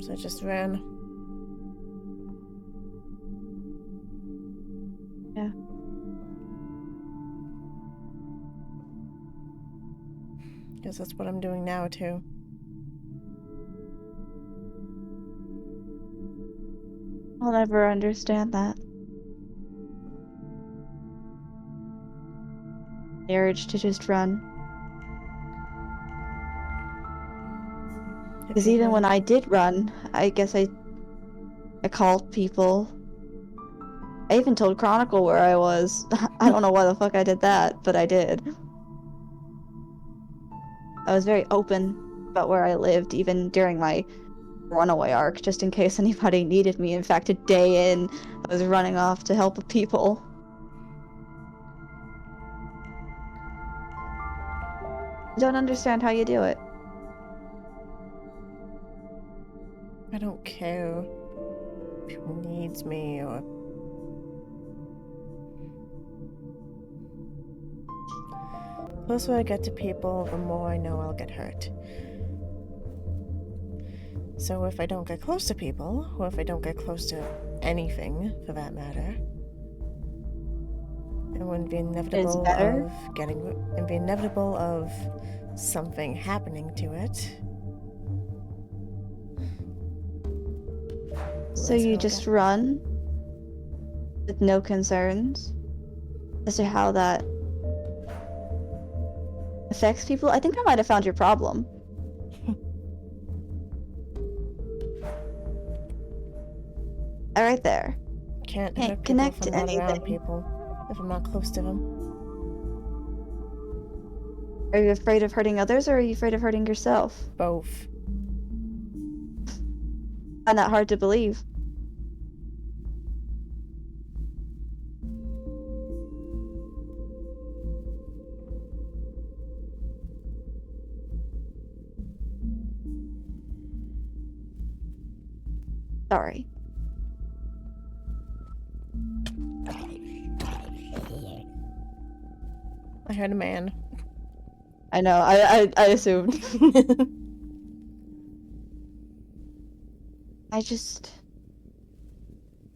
So I just ran. Yeah. Guess that's what I'm doing now, too. I'll never understand that. The urge to just run. If Because you even when run, I did run, I guess I called people. I even told Chronicle where I was. I don't know why the fuck I did that, but I did. I was very open about where I lived, even during my runaway arc, just in case anybody needed me. In fact, a day in, I was running off to help people. I don't understand how you do it. I don't care who needs me or... The closer I get to people, the more I know I'll get hurt. So if I don't get close to people, or if I don't get close to anything, for that matter, and when the It's better. inevitable of something happening to it, So that's how you I'll just get. run with no concerns as to how that affects people? I think I might have found your problem. Right there. Can't Can't hurt people if connect I'm to not around anything. people, if I'm not close to them. Are you afraid of hurting others, or are you afraid of hurting yourself? Both. I find that hard to believe. Sorry. I heard a man. I know, I assumed. I just...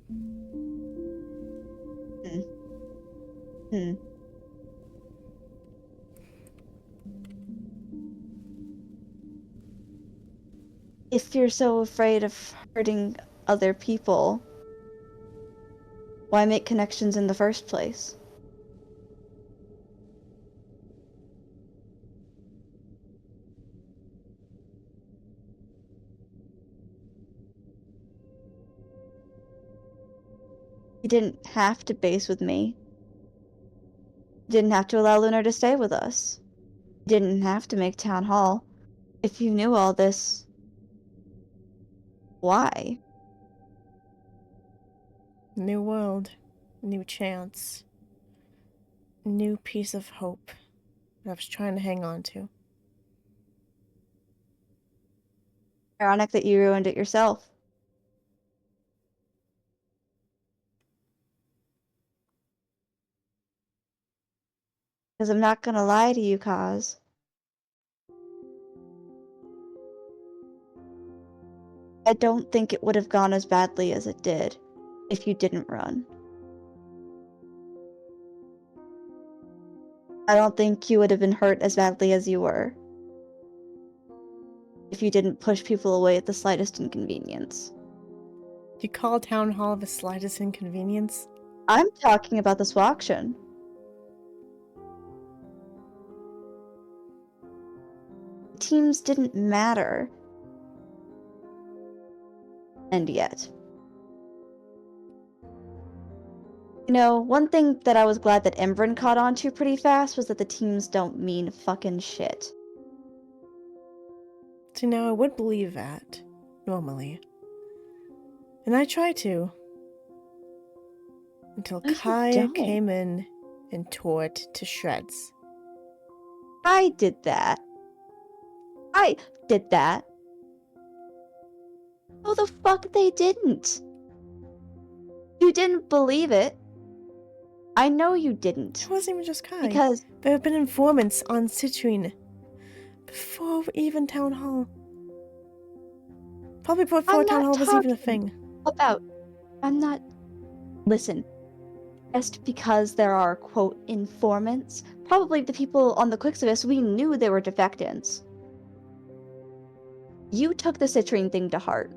Hmm. Hmm. If you're so afraid of hurting other people, why make connections in the first place? You didn't have to base with me. You didn't have to allow Lunar to stay with us. You didn't have to make Town Hall. If you knew all this, why? New world. New chance. New piece of hope that I was trying to hang on to. Ironic that you ruined it yourself. Because I'm not gonna lie to you, Kaz. I don't think it would have gone as badly as it did if you didn't run. I don't think you would have been hurt as badly as you were if you didn't push people away at the slightest inconvenience. You call Town Hall the slightest inconvenience? I'm talking about the Swakshan. teams didn't matter. And yet. You know, one thing that I was glad that Embryn caught on to pretty fast was that the teams don't mean fucking shit. See, now I would believe that, normally. And I try to. Until No, you Kaya don't. came in and tore it to shreds. I did that. I did that. Oh, the fuck they didn't. You didn't believe it. I know you didn't. It wasn't even just Kai. Because there have been informants on Citrine before even Town Hall. Probably before Town Hall was even a thing. I'm not... Listen. Just because there are, quote, informants, probably the people on the Quixotus, we knew they were defectants. You took the Citrine thing to heart.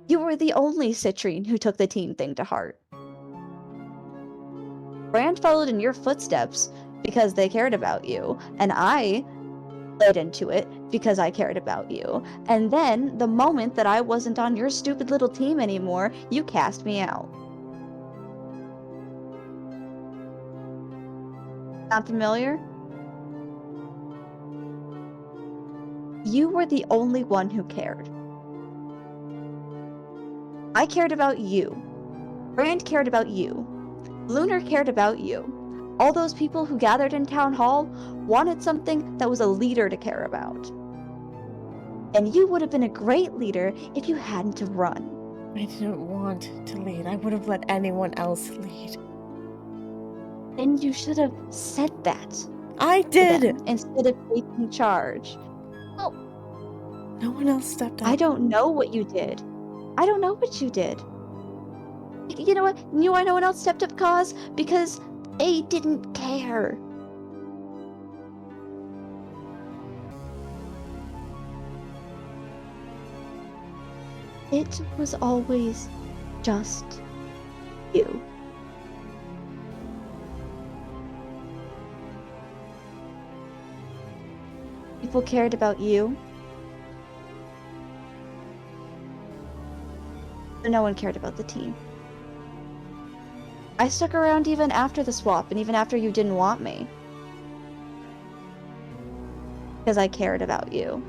You were the only Citrine who took the team thing to heart. Brand followed in your footsteps because they cared about you, and I led into it because I cared about you. And then, the moment that I wasn't on your stupid little team anymore, you cast me out. Not familiar? You were the only one who cared. I cared about you. Brand cared about you. Lunar cared about you. All those people who gathered in Town Hall wanted something that was a leader to care about. And you would have been a great leader if you hadn't have run. I didn't want to lead. I would have let anyone else lead. Then you should have said that. I did! Instead of taking charge. Well, no one else stepped up. I don't know what you did. I don't know what you did. You know what? You know why no one else stepped up, Cause? Because they didn't care. It was always just you. People cared about you. But no one cared about the team. I stuck around even after the swap, and even after you didn't want me. Because I cared about you.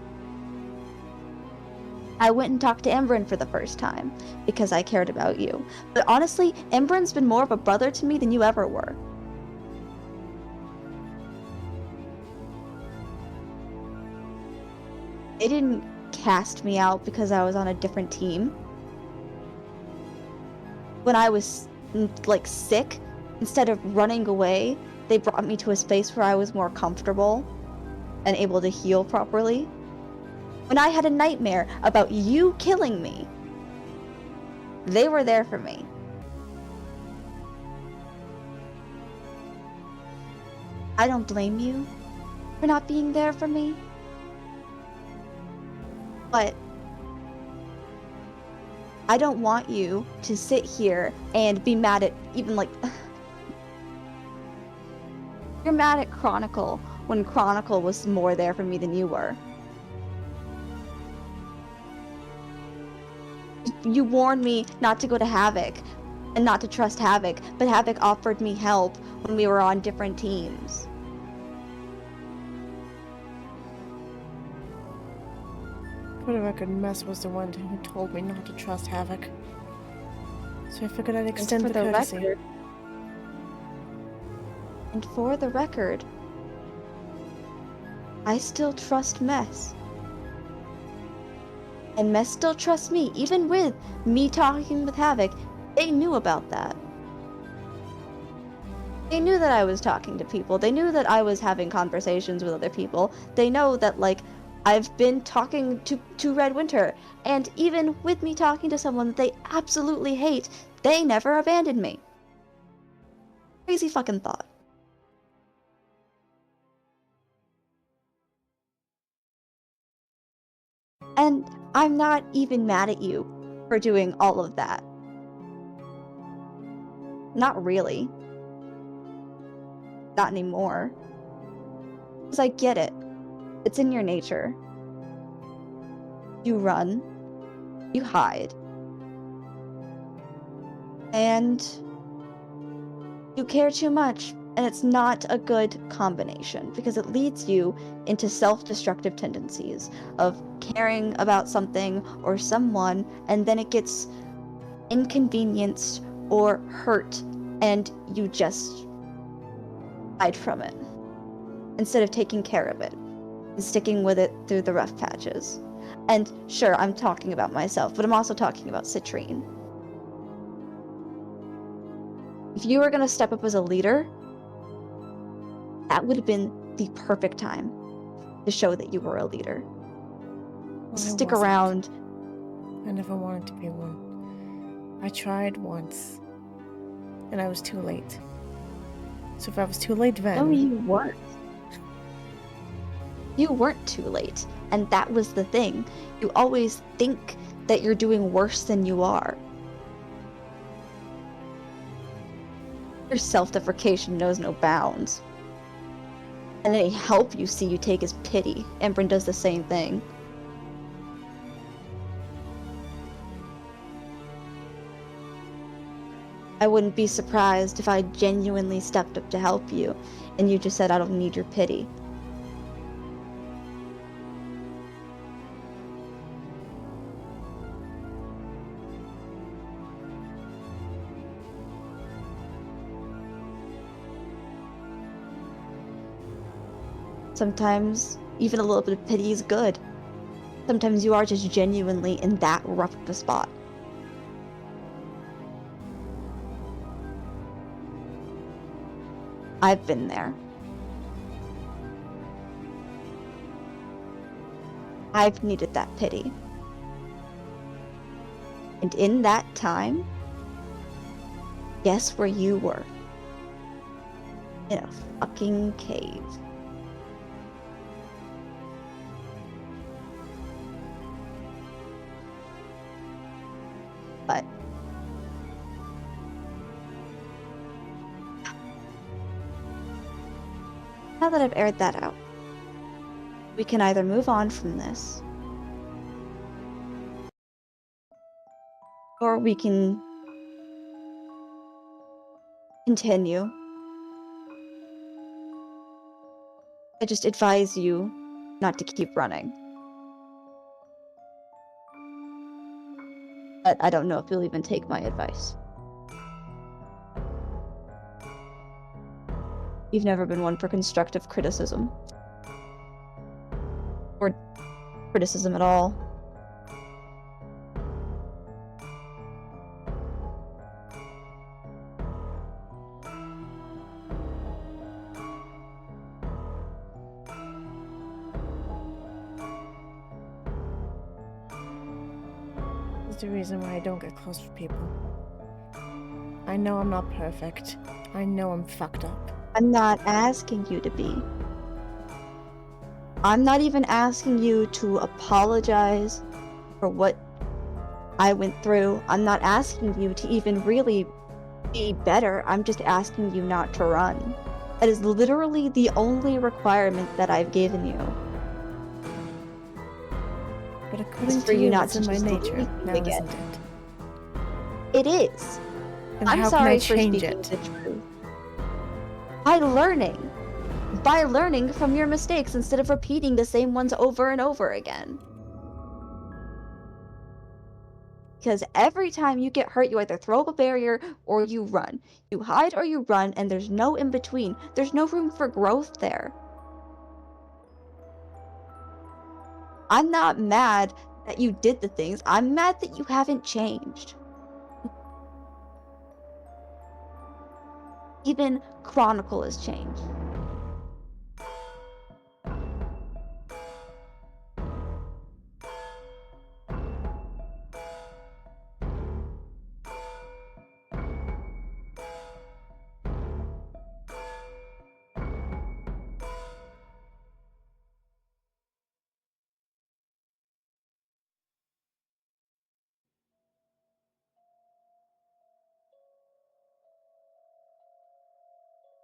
I went and talked to Embryn for the first time, because I cared about you. But honestly, Embryn's been more of a brother to me than you ever were. They didn't cast me out because I was on a different team. When I was, like, sick, instead of running away, they brought me to a space where I was more comfortable and able to heal properly. When I had a nightmare about you killing me, they were there for me. I don't blame you for not being there for me. But I don't want you to sit here and be mad at even, like... You're mad at Chronicle when Chronicle was more there for me than you were. You warned me not to go to Havoc and not to trust Havoc, but Havoc offered me help when we were on different teams. For the record, Mess was the one who told me not to trust Havoc. So I figured I'd extend the courtesy. And for the record, I still trust Mess. And Mess still trusts me, even with me talking with Havoc. They knew about that. They knew that I was talking to people. They knew that I was having conversations with other people. They know that, like, I've been talking to Red Winter, and even with me talking to someone that they absolutely hate, they never abandoned me. Crazy fucking thought. And I'm not even mad at you for doing all of that. Not really. Not anymore. Because I get it. It's in your nature. You run, you hide, and you care too much. And it's not a good combination because it leads you into self-destructive tendencies of caring about something or someone, and then it gets inconvenienced or hurt, and you just hide from it instead of taking care of it and sticking with it through the rough patches. And sure, I'm talking about myself, but I'm also talking about Citrine. If you were gonna step up as a leader, that would have been the perfect time to show that you were a leader. Well, I Stick wasn't. around. I never wanted to be one. I tried once, and I was too late. So if I was too late then... No, you weren't. You weren't too late, and that was the thing. You always think that you're doing worse than you are. Your self-deprecation knows no bounds. And any help you see you take is pity. Embryn does the same thing. I wouldn't be surprised if I genuinely stepped up to help you, and you just said, I don't need your pity. Sometimes, even a little bit of pity is good. Sometimes you are just genuinely in that rough of a spot. I've been there. I've needed that pity. And in that time, guess where you were? In a fucking cave. But now that I've aired that out, we can either move on from this, or we can continue. I just advise you not to keep running. But I don't know if you'll even take my advice. You've never been one for constructive criticism. Or criticism at all. It's the reason why I don't get close with people. I know I'm not perfect. I know I'm fucked up. I'm not asking you to be. I'm not even asking you to apologize for what I went through. I'm not asking you to even really be better. I'm just asking you not to run. That is literally the only requirement that I've given you. But according For to you you, not it's to in my just nature leave now, again. isn't it? It is. And I'm how sorry can I for change speaking it? the truth. By learning. By learning from your mistakes instead of repeating the same ones over and over again. Because every time you get hurt, you either throw up a barrier or you run. You hide or you run, and there's no in between. There's no room for growth there. I'm not mad that you did the things. I'm mad that you haven't changed. Even Chronicle has changed.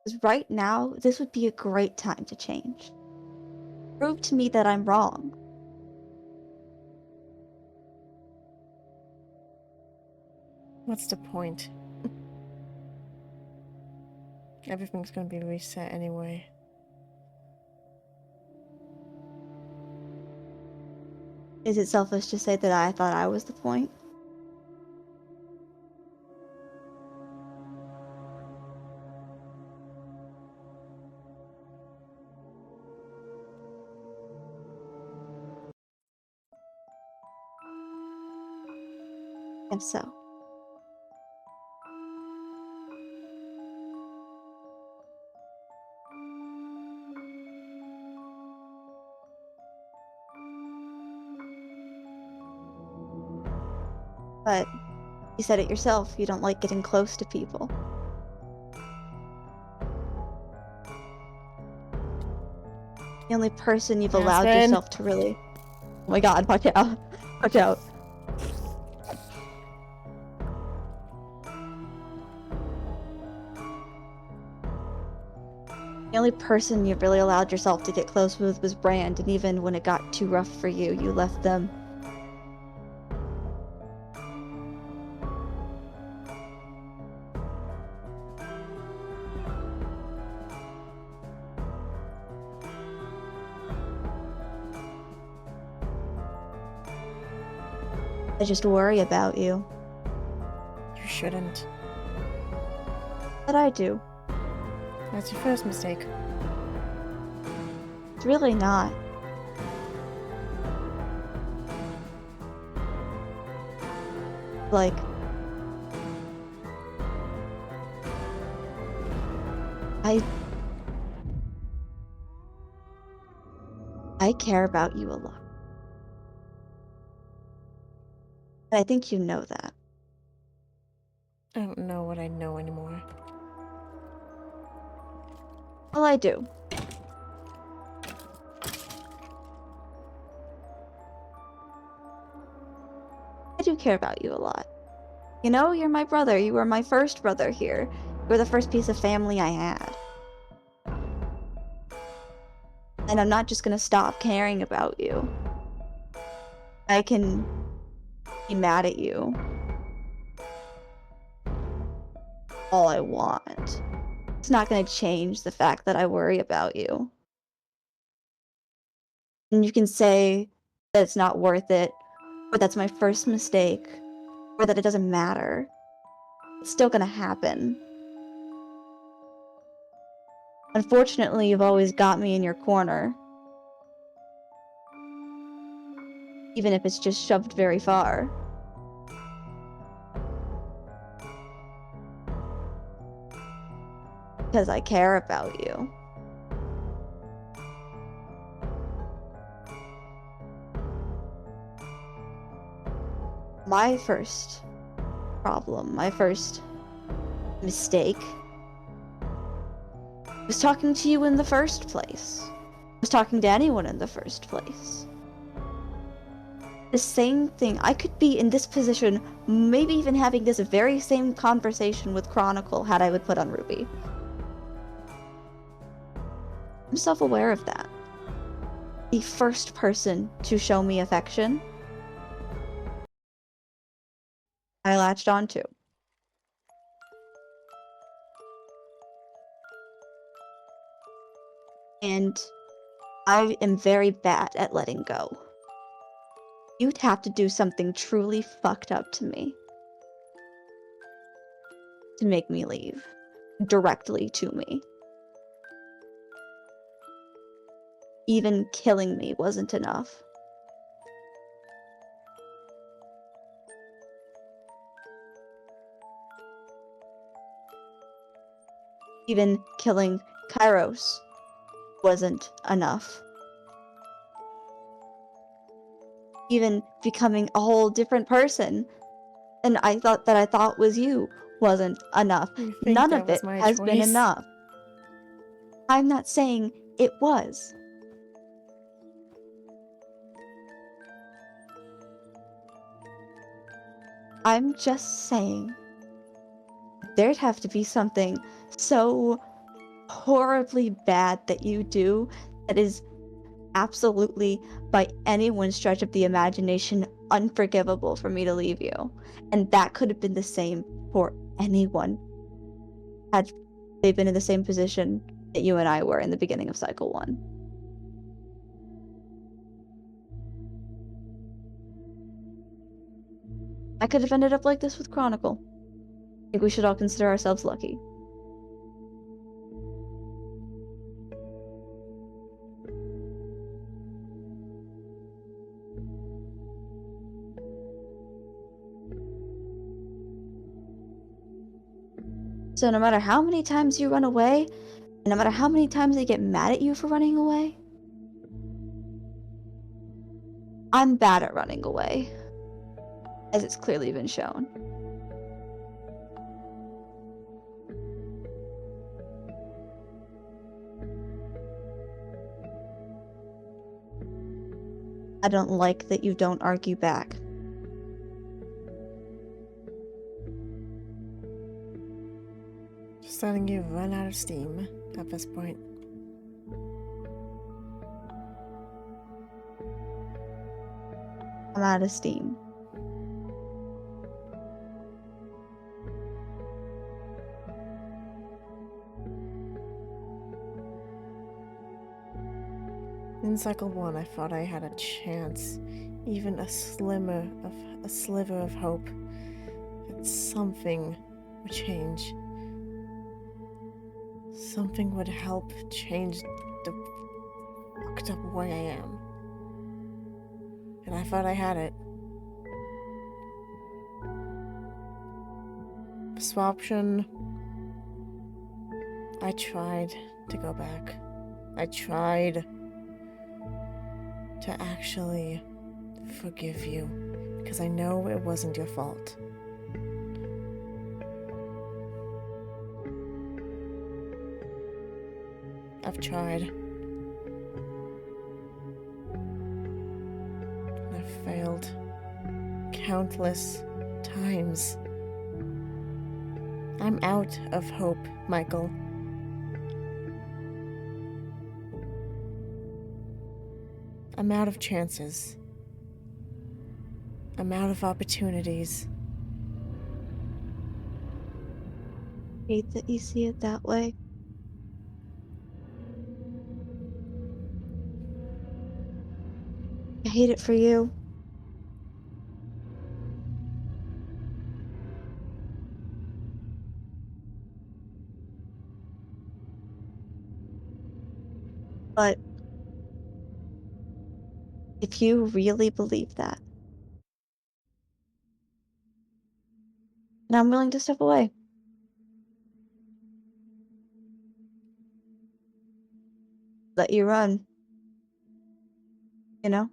Because right now, this would be a great time to change. Prove to me that I'm wrong. What's the point? Everything's gonna be reset anyway. Is it selfish to say that I thought I was the point? Guess so. But you said it yourself, you don't like getting close to people. The only person you've allowed Aspen. yourself to really... Oh my god, watch out. Watch out. The only person you really allowed yourself to get close with was Brand, and even when it got too rough for you, you left them. I just worry about you. You shouldn't. But I do. That's your first mistake. It's really not. Like... I care about you a lot. And I think you know that. I don't know what I know anymore. Well, I do. I do care about you a lot. You know, you're my brother. You were my first brother here. You were the first piece of family I had. And I'm not just gonna stop caring about you. I can be mad at you all I want. It's not gonna change the fact that I worry about you. And you can say that it's not worth it, or that's my first mistake, or that it doesn't matter. It's still gonna happen. Unfortunately, you've always got me in your corner. Even if it's just shoved very far. Because I care about you. My first problem, my first mistake, was talking to you in the first place. Was talking to anyone in the first place. The same thing. I could be in this position, maybe even having this very same conversation with Chronicle had I would put on Ruby. I'm self-aware of that. The first person to show me affection, I latched onto. And I am very bad at letting go. You'd have to do something truly fucked up to me to make me leave. Directly to me. Even killing me wasn't enough. Even killing Kairos wasn't enough. Even becoming a whole different person, and I thought was you, wasn't enough. You think None that of was it my has been choice? enough. I'm not saying it was. I'm just saying there'd have to be something so horribly bad that you do that is absolutely, by anyone's stretch of the imagination, unforgivable for me to leave you. And that could have been the same for anyone had they been in the same position that you and I were in the beginning of cycle 1. I could have ended up like this with Chronicle. I think we should all consider ourselves lucky. So no matter how many times you run away, and no matter how many times they get mad at you for running away, I'm bad at running away, as it's clearly been shown. I don't like that you don't argue back. Just letting you run out of steam at this point. I'm out of steam. In cycle 1, I thought I had a chance, even a sliver of hope that something would change. Something would help change the fucked up way I am. And I thought I had it. Swaption. I tried to go back. I tried to actually forgive you, because I know it wasn't your fault. I've tried. And I've failed countless times. I'm out of hope, Micheal. I'm out of chances. I'm out of opportunities. I hate that you see it that way. I hate it for you. But if you really believe that, then I'm willing to step away. Let you run. You know?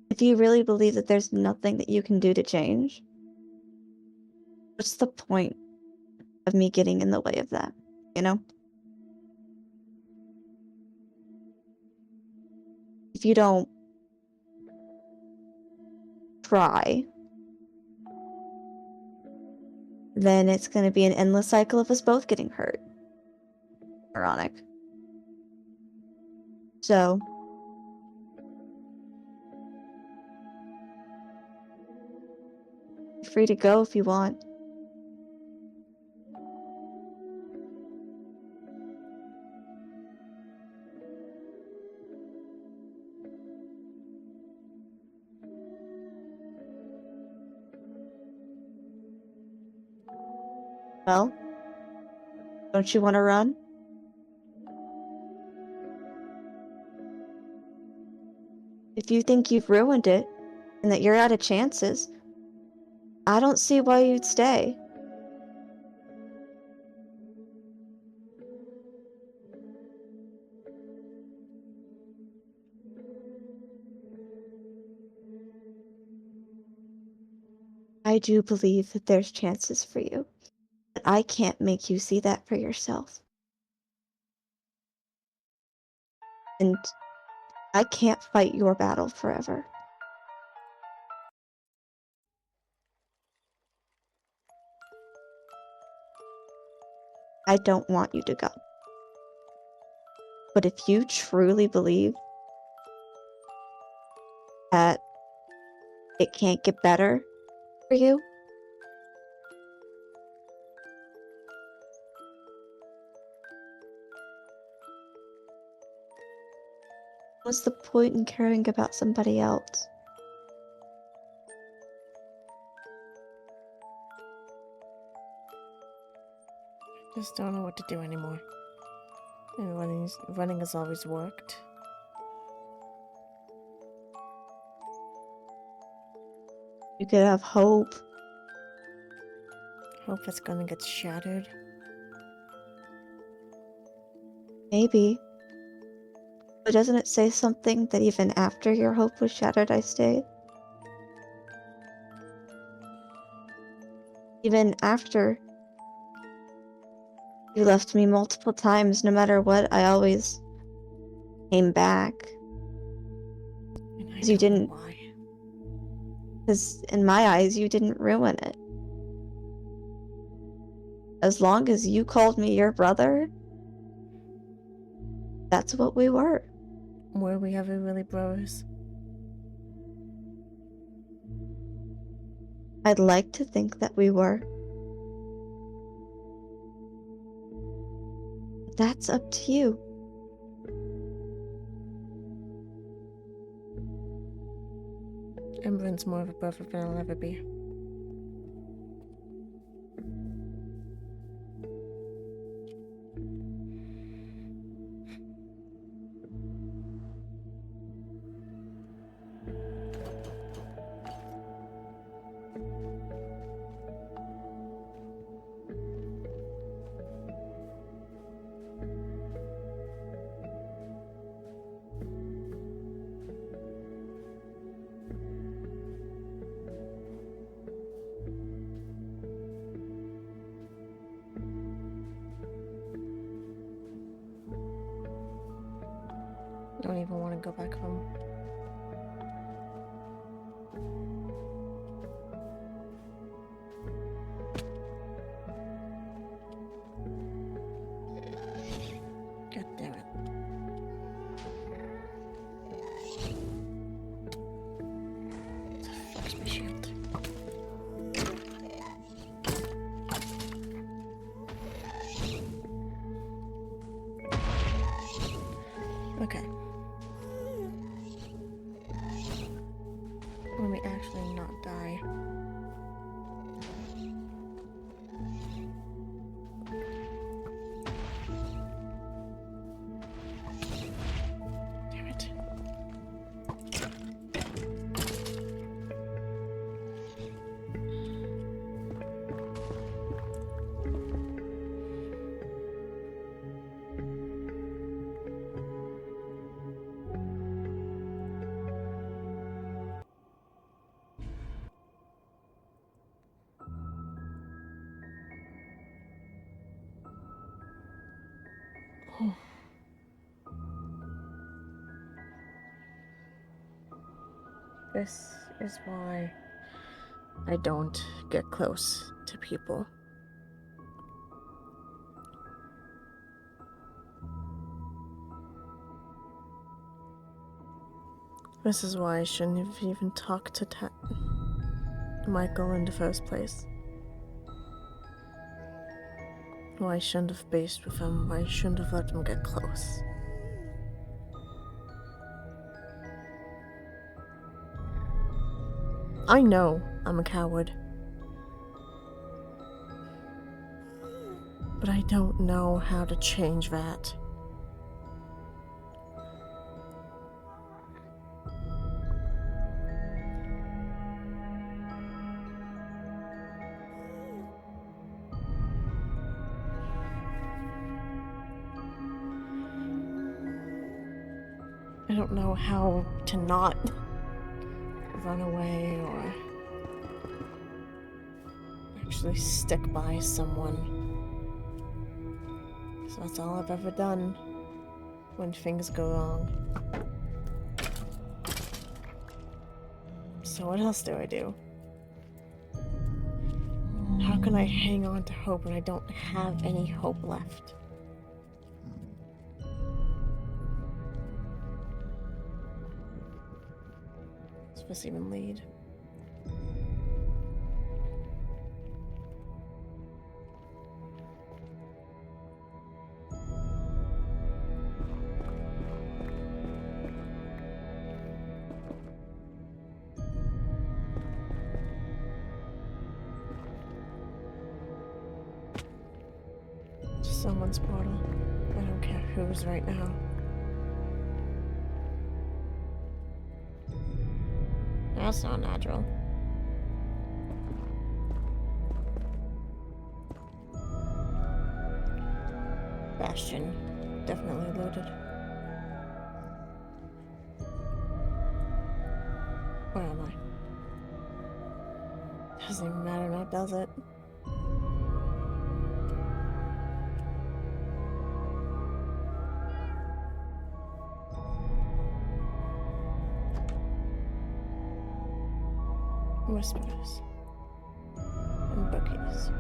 If you really believe that there's nothing that you can do to change, what's the point of me getting in the way of that? You know? If you don't try, then it's going to be an endless cycle of us both getting hurt. Ironic. So, you're free to go if you want. Well, don't you want to run? If you think you've ruined it and that you're out of chances, I don't see why you'd stay. I do believe that there's chances for you, but I can't make you see that for yourself. And I can't fight your battle forever. I don't want you to go. But if you truly believe it can't get better for you? What's the point in caring about somebody else? Just don't know what to do anymore. And running has always worked. You could have hope. Hope that's gonna get shattered. Maybe. But doesn't it say something that even after your hope was shattered, I stayed? Even after you left me multiple times, no matter what, I always came back. And I 'Cause you don't know didn't, why. because in my eyes, you didn't ruin it. As long as you called me your brother, that's what we were. Were we ever really brothers? I'd like to think that we were. But that's up to you. Emran's more of a brother than I'll ever be. I don't even want to go back home. God damn it. Fuck's my shield. Okay. Let me actually not die. Damn it. This is why I don't get close to people. This is why I shouldn't have even talked to Micheal in the first place. Why I shouldn't have based with him, why I shouldn't have let him get close. I know I'm a coward. But I don't know how to change that. I don't know how to not run away or actually stick by someone. So that's all I've ever done when things go wrong. So what else do I do? How can I hang on to hope when I don't have any hope left? Supposed to even lead. Someone's portal. I don't care whose right now. That's not natural. Bastion. Definitely loaded. Where am I? Doesn't even matter now, does it? Whispers. And bookies.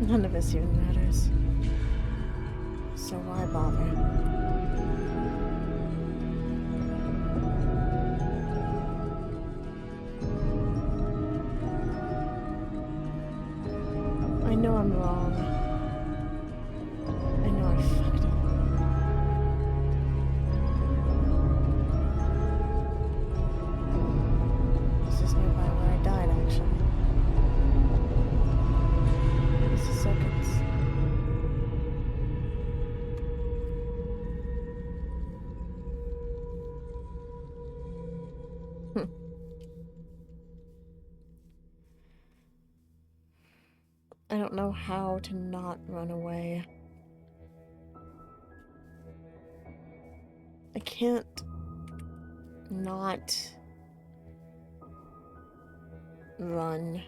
None of this even matters. So why bother? I know I'm wrong. I know I fucked up. This is nearby where I died, actually. This is circuits. I don't know how to not run away. I can't not run.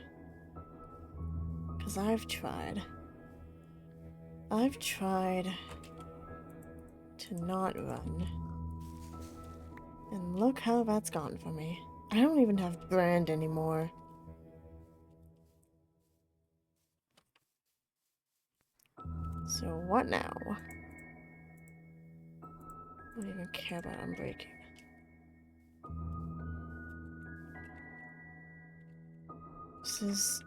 'Cause I've tried. I've tried to not run. And look how that's gone for me. I don't even have brand anymore. So what now? I don't even care about unbreaking. This is...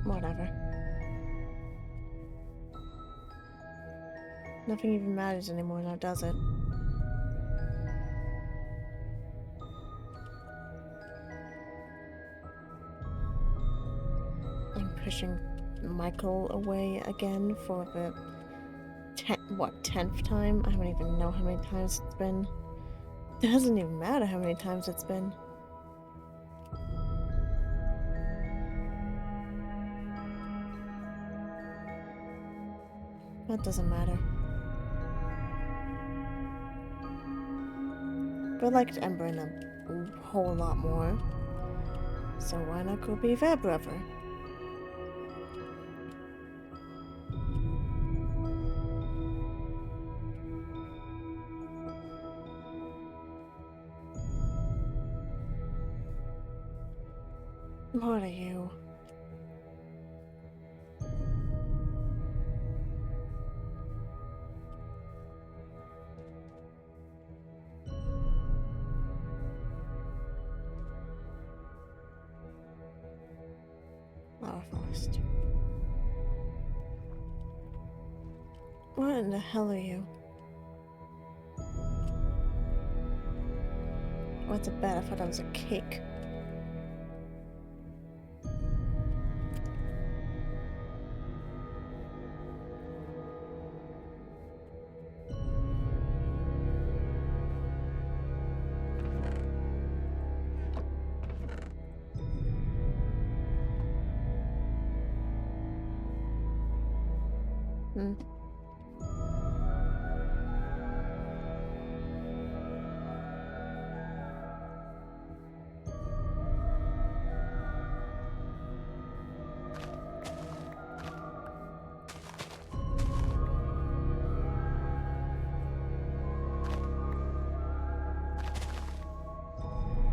whatever. Nothing even matters anymore now, does it? I'm pushing Micheal away again for the 10th time? I don't even know how many times it's been. It doesn't even matter how many times it's been. That doesn't matter. But I liked Ember a whole lot more. So why not go be their brother? What are you? Flower Forest. What in the hell are you? What's a bed? I thought that was a cake. Hmm.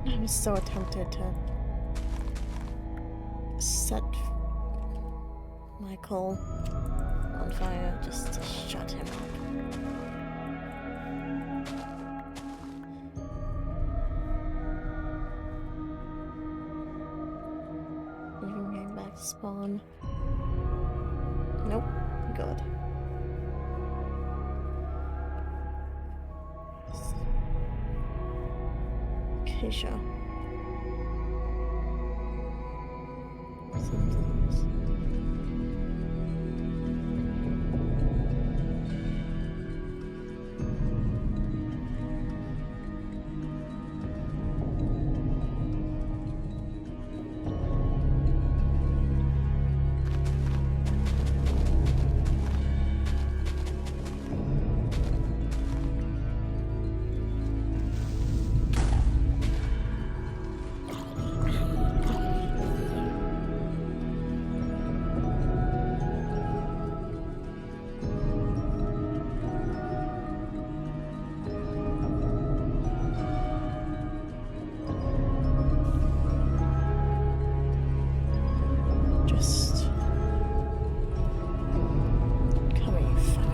I was so tempted to set Micheal on fire just to shut him up. Even getting back to spawn. Nope. Good. Okay, sure. Sometimes. Just come here, you fucker.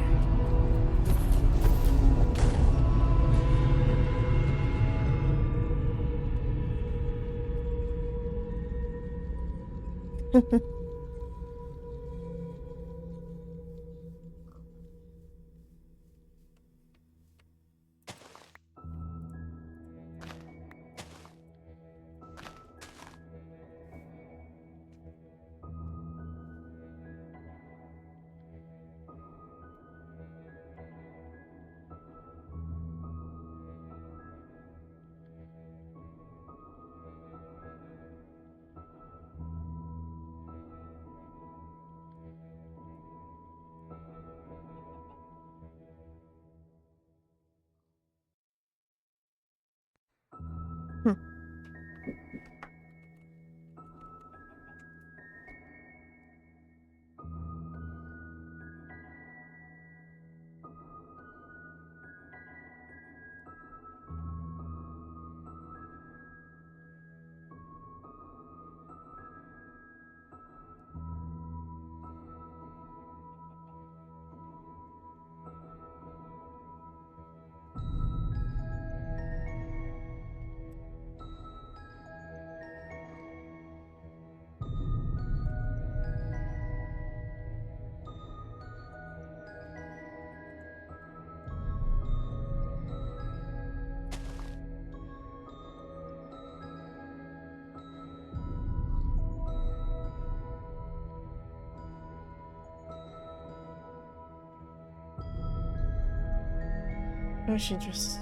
Or she just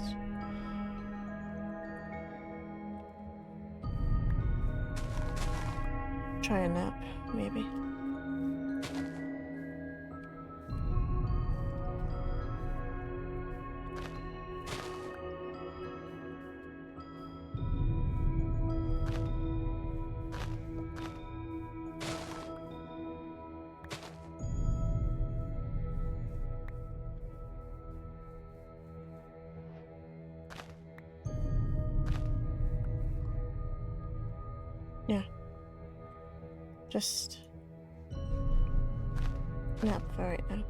try a nap, maybe. Yeah. Just nap for right now.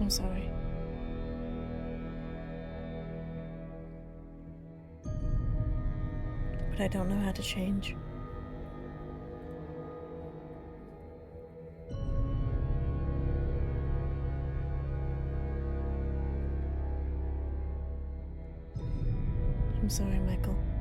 I'm sorry. But I don't know how to change. I'm sorry, Michael.